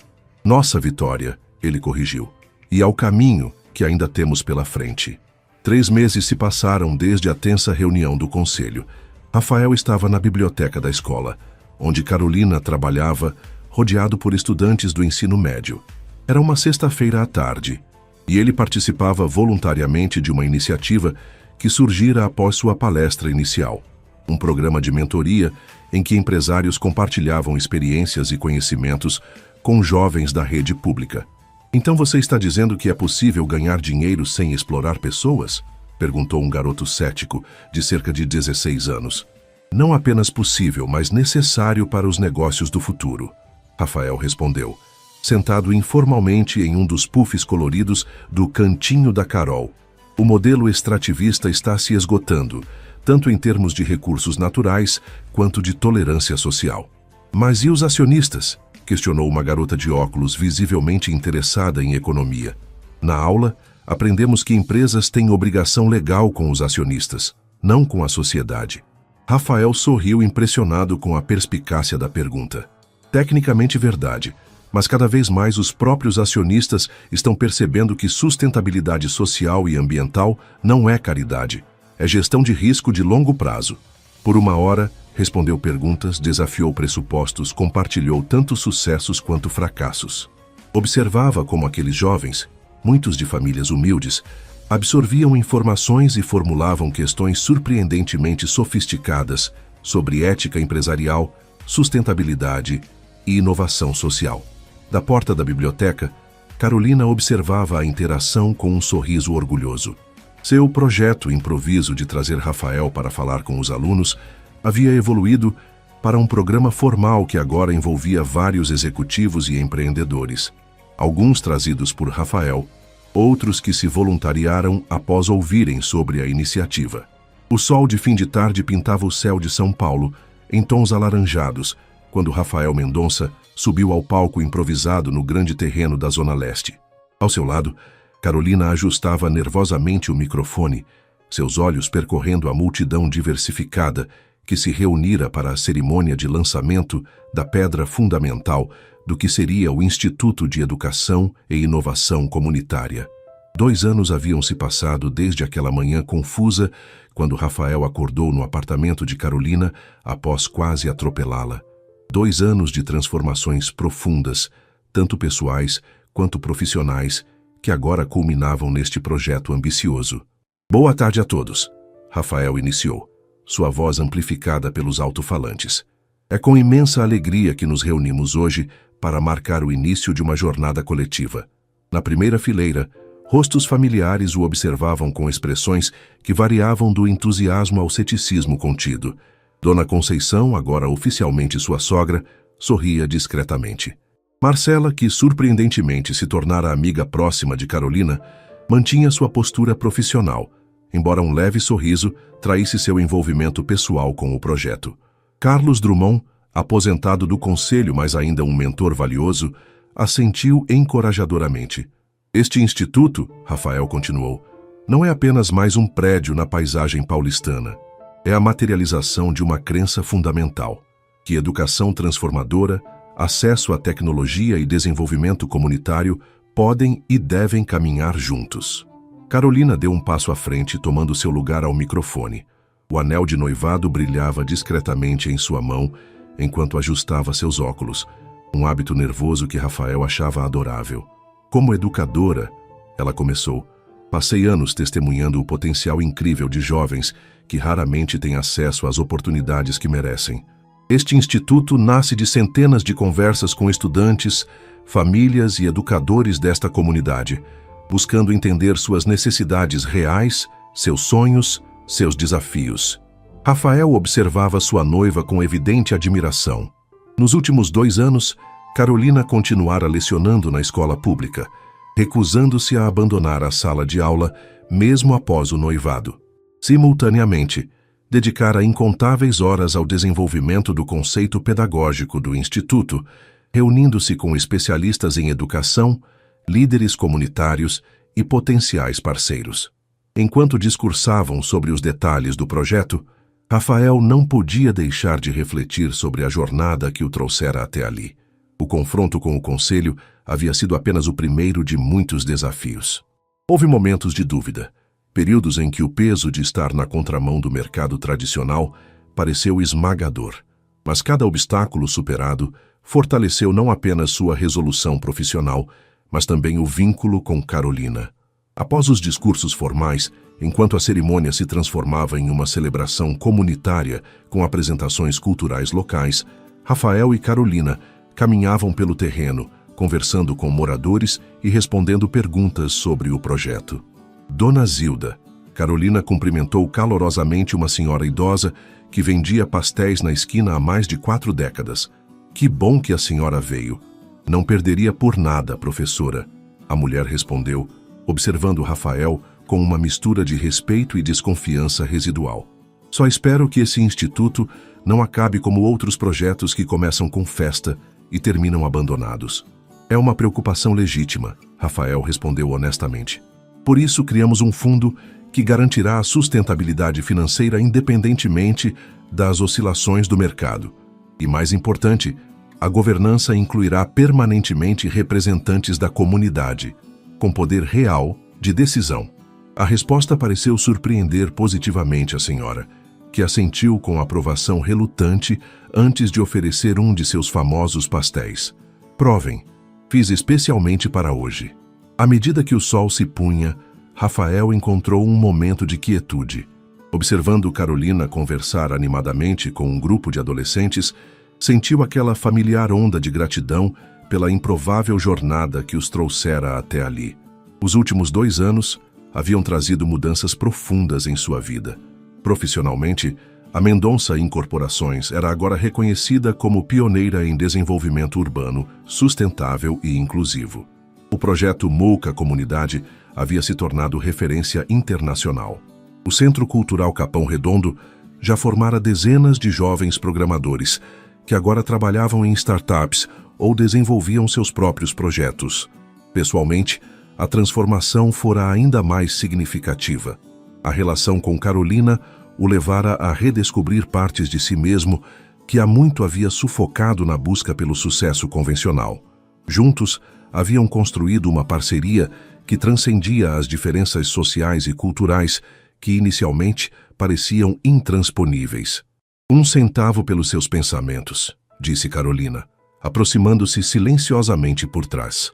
A: Nossa vitória, ele corrigiu. E ao caminho que ainda temos pela frente. 3 meses se passaram desde a tensa reunião do conselho. Rafael estava na biblioteca da escola, onde Carolina trabalhava, rodeado por estudantes do ensino médio. Era uma sexta-feira à tarde, e ele participava voluntariamente de uma iniciativa que surgira após sua palestra inicial. Um programa de mentoria em que empresários compartilhavam experiências e conhecimentos com jovens da rede pública. Então você está dizendo que é possível ganhar dinheiro sem explorar pessoas? Perguntou um garoto cético de cerca de 16 anos. Não apenas possível, mas necessário para os negócios do futuro, Rafael respondeu, sentado informalmente em um dos puffs coloridos do Cantinho da Carol. O modelo extrativista está se esgotando, tanto em termos de recursos naturais quanto de tolerância social. Mas e os acionistas? Questionou uma garota de óculos visivelmente interessada em economia. Na aula, aprendemos que empresas têm obrigação legal com os acionistas, não com a sociedade. Rafael sorriu impressionado com a perspicácia da pergunta. Tecnicamente verdade, mas cada vez mais os próprios acionistas estão percebendo que sustentabilidade social e ambiental não é caridade, é gestão de risco de longo prazo. Por 1 hora, respondeu perguntas, desafiou pressupostos, compartilhou tanto sucessos quanto fracassos. Observava como aqueles jovens, muitos de famílias humildes, Absorviam informações e formulavam questões surpreendentemente sofisticadas sobre ética empresarial, sustentabilidade e inovação social. Da porta da biblioteca, Carolina observava a interação com um sorriso orgulhoso. Seu projeto improviso de trazer Rafael para falar com os alunos havia evoluído para um programa formal que agora envolvia vários executivos e empreendedores, alguns trazidos por Rafael, outros que se voluntariaram após ouvirem sobre a iniciativa. O sol de fim de tarde pintava o céu de São Paulo em tons alaranjados, quando Rafael Mendonça subiu ao palco improvisado no grande terreno da Zona Leste. Ao seu lado, Carolina ajustava nervosamente o microfone, seus olhos percorrendo a multidão diversificada que se reunira para a cerimônia de lançamento da pedra fundamental do que seria o Instituto de Educação e Inovação Comunitária. 2 anos haviam se passado desde aquela manhã confusa, quando Rafael acordou no apartamento de Carolina após quase atropelá-la. 2 anos de transformações profundas, tanto pessoais quanto profissionais, que agora culminavam neste projeto ambicioso. Boa tarde a todos, Rafael iniciou, sua voz amplificada pelos alto-falantes. É com imensa alegria que nos reunimos hoje para marcar o início de uma jornada coletiva. Na primeira fileira, rostos familiares o observavam com expressões que variavam do entusiasmo ao ceticismo contido. Dona Conceição, agora oficialmente sua sogra, sorria discretamente. Marcela, que surpreendentemente se tornara amiga próxima de Carolina, mantinha sua postura profissional, embora um leve sorriso traísse seu envolvimento pessoal com o projeto. Carlos Drummond, aposentado do conselho, mas ainda um mentor valioso, assentiu encorajadoramente. Este instituto, Rafael continuou, não é apenas mais um prédio na paisagem paulistana. É a materialização de uma crença fundamental, que educação transformadora, acesso à tecnologia e desenvolvimento comunitário podem e devem caminhar juntos. Carolina deu um passo à frente, tomando seu lugar ao microfone. O anel de noivado brilhava discretamente em sua mão, enquanto ajustava seus óculos, um hábito nervoso que Rafael achava adorável. Como educadora, ela começou, passei anos testemunhando o potencial incrível de jovens que raramente têm acesso às oportunidades que merecem. Este instituto nasce de centenas de conversas com estudantes, famílias e educadores desta comunidade, buscando entender suas necessidades reais, seus sonhos, seus desafios. Rafael observava sua noiva com evidente admiração. Nos últimos 2 anos, Carolina continuara lecionando na escola pública, recusando-se a abandonar a sala de aula mesmo após o noivado. Simultaneamente, dedicara incontáveis horas ao desenvolvimento do conceito pedagógico do Instituto, reunindo-se com especialistas em educação, líderes comunitários e potenciais parceiros. Enquanto discursavam sobre os detalhes do projeto, Rafael não podia deixar de refletir sobre a jornada que o trouxera até ali. O confronto com o conselho havia sido apenas o primeiro de muitos desafios. Houve momentos de dúvida, períodos em que o peso de estar na contramão do mercado tradicional pareceu esmagador, mas cada obstáculo superado fortaleceu não apenas sua resolução profissional, mas também o vínculo com Carolina. Após os discursos formais, enquanto a cerimônia se transformava em uma celebração comunitária com apresentações culturais locais, Rafael e Carolina caminhavam pelo terreno, conversando com moradores e respondendo perguntas sobre o projeto. Dona Zilda, Carolina cumprimentou calorosamente uma senhora idosa que vendia pastéis na esquina há mais de 4 décadas. Que bom que a senhora veio. Não perderia por nada, professora, a mulher respondeu, observando Rafael com uma mistura de respeito e desconfiança residual. Só espero que esse instituto não acabe como outros projetos que começam com festa e terminam abandonados. É uma preocupação legítima, Rafael respondeu honestamente. Por isso criamos um fundo que garantirá a sustentabilidade financeira independentemente das oscilações do mercado. E mais importante, a governança incluirá permanentemente representantes da comunidade, com poder real de decisão. A resposta pareceu surpreender positivamente a senhora, que assentiu com aprovação relutante antes de oferecer um de seus famosos pastéis. Provem, fiz especialmente para hoje. À medida que o sol se punha, Rafael encontrou um momento de quietude. Observando Carolina conversar animadamente com um grupo de adolescentes, sentiu aquela familiar onda de gratidão pela improvável jornada que os trouxera até ali. Os últimos 2 anos haviam trazido mudanças profundas em sua vida. Profissionalmente, a Mendonça Incorporações era agora reconhecida como pioneira em desenvolvimento urbano, sustentável e inclusivo. O projeto Mouca Comunidade havia se tornado referência internacional. O Centro Cultural Capão Redondo já formara dezenas de jovens programadores que agora trabalhavam em startups ou desenvolviam seus próprios projetos. Pessoalmente, a transformação fora ainda mais significativa. A relação com Carolina o levara a redescobrir partes de si mesmo que há muito havia sufocado na busca pelo sucesso convencional. Juntos, haviam construído uma parceria que transcendia as diferenças sociais e culturais que inicialmente pareciam intransponíveis. 1 centavo pelos seus pensamentos, disse Carolina, aproximando-se silenciosamente por trás.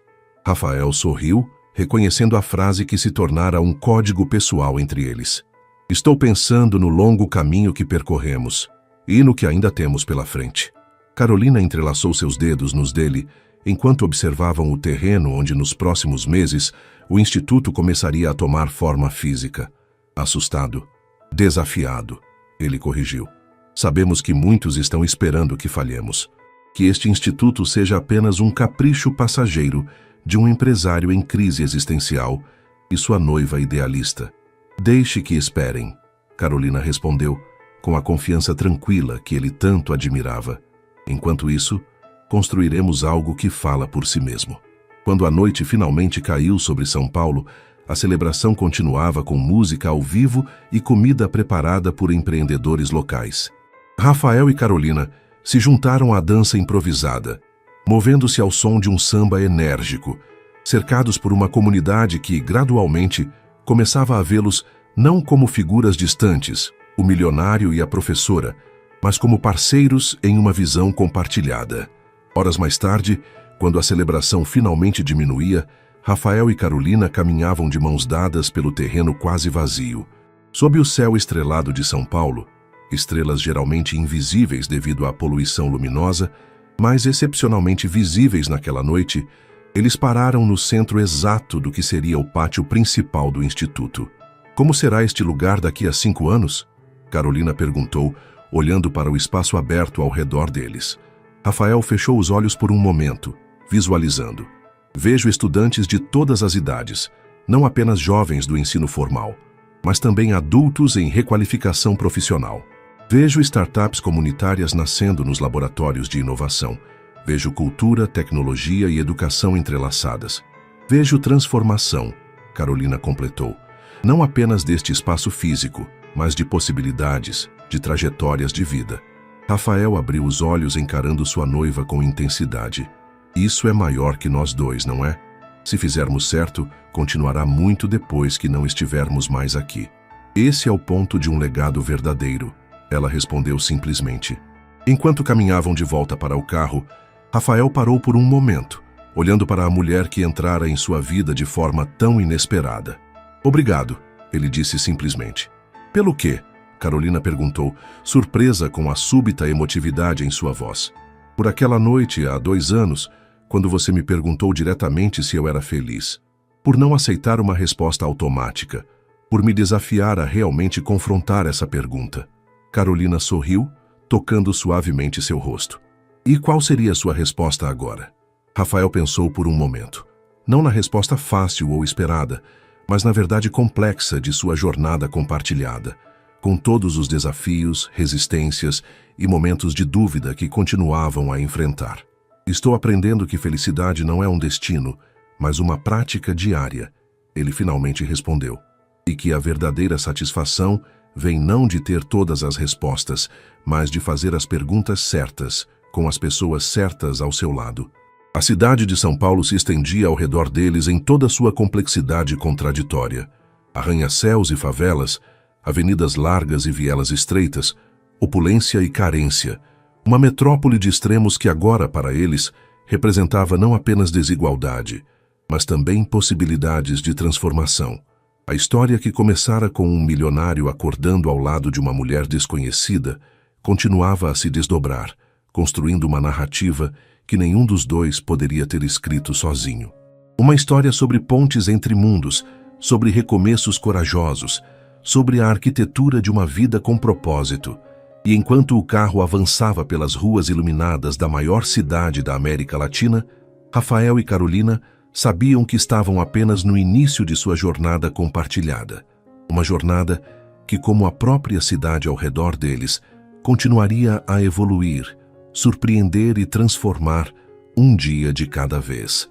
A: Rafael sorriu, reconhecendo a frase que se tornara um código pessoal entre eles. Estou pensando no longo caminho que percorremos e no que ainda temos pela frente. Carolina entrelaçou seus dedos nos dele enquanto observavam o terreno onde nos próximos meses o Instituto começaria a tomar forma física. Assustado, desafiado, ele corrigiu. Sabemos que muitos estão esperando que falhemos, que este instituto seja apenas um capricho passageiro de um empresário em crise existencial e sua noiva idealista. Deixe que esperem, Carolina respondeu, com a confiança tranquila que ele tanto admirava. Enquanto isso, construiremos algo que fala por si mesmo. Quando a noite finalmente caiu sobre São Paulo, a celebração continuava com música ao vivo e comida preparada por empreendedores locais. Rafael e Carolina se juntaram à dança improvisada, movendo-se ao som de um samba enérgico, cercados por uma comunidade que, gradualmente, começava a vê-los não como figuras distantes, o milionário e a professora, mas como parceiros em uma visão compartilhada. Horas mais tarde, quando a celebração finalmente diminuía, Rafael e Carolina caminhavam de mãos dadas pelo terreno quase vazio. Sob o céu estrelado de São Paulo, estrelas geralmente invisíveis devido à poluição luminosa, mas excepcionalmente visíveis naquela noite, eles pararam no centro exato do que seria o pátio principal do Instituto. Como será este lugar daqui a 5 anos? Carolina perguntou, olhando para o espaço aberto ao redor deles. Rafael fechou os olhos por um momento, visualizando. Vejo estudantes de todas as idades, não apenas jovens do ensino formal, mas também adultos em requalificação profissional. Vejo startups comunitárias nascendo nos laboratórios de inovação. Vejo cultura, tecnologia e educação entrelaçadas. Vejo transformação, Carolina completou, não apenas deste espaço físico, mas de possibilidades, de trajetórias de vida. Rafael abriu os olhos encarando sua noiva com intensidade. Isso é maior que nós dois, não é? Se fizermos certo, continuará muito depois que não estivermos mais aqui. Esse é o ponto de um legado verdadeiro, ela respondeu simplesmente. Enquanto caminhavam de volta para o carro, Rafael parou por um momento, olhando para a mulher que entrara em sua vida de forma tão inesperada. Obrigado, ele disse simplesmente. Pelo quê? Carolina perguntou, surpresa com a súbita emotividade em sua voz. Por aquela noite, há 2 anos, quando você me perguntou diretamente se eu era feliz. Por não aceitar uma resposta automática. Por me desafiar a realmente confrontar essa pergunta. Carolina sorriu, tocando suavemente seu rosto. E qual seria sua resposta agora? Rafael pensou por um momento. Não na resposta fácil ou esperada, mas na verdade complexa de sua jornada compartilhada, com todos os desafios, resistências e momentos de dúvida que continuavam a enfrentar. Estou aprendendo que felicidade não é um destino, mas uma prática diária, ele finalmente respondeu. E que a verdadeira satisfação vem não de ter todas as respostas, mas de fazer as perguntas certas, com as pessoas certas ao seu lado. A cidade de São Paulo se estendia ao redor deles em toda sua complexidade contraditória. Arranha-céus e favelas, avenidas largas e vielas estreitas, opulência e carência, uma metrópole de extremos que agora, para eles, representava não apenas desigualdade, mas também possibilidades de transformação. A história, que começara com um milionário acordando ao lado de uma mulher desconhecida, continuava a se desdobrar, construindo uma narrativa que nenhum dos dois poderia ter escrito sozinho. Uma história sobre pontes entre mundos, sobre recomeços corajosos, sobre a arquitetura de uma vida com propósito. E enquanto o carro avançava pelas ruas iluminadas da maior cidade da América Latina, Rafael e Carolina sabiam que estavam apenas no início de sua jornada compartilhada. Uma jornada que, como a própria cidade ao redor deles, continuaria a evoluir, surpreender e transformar um dia de cada vez.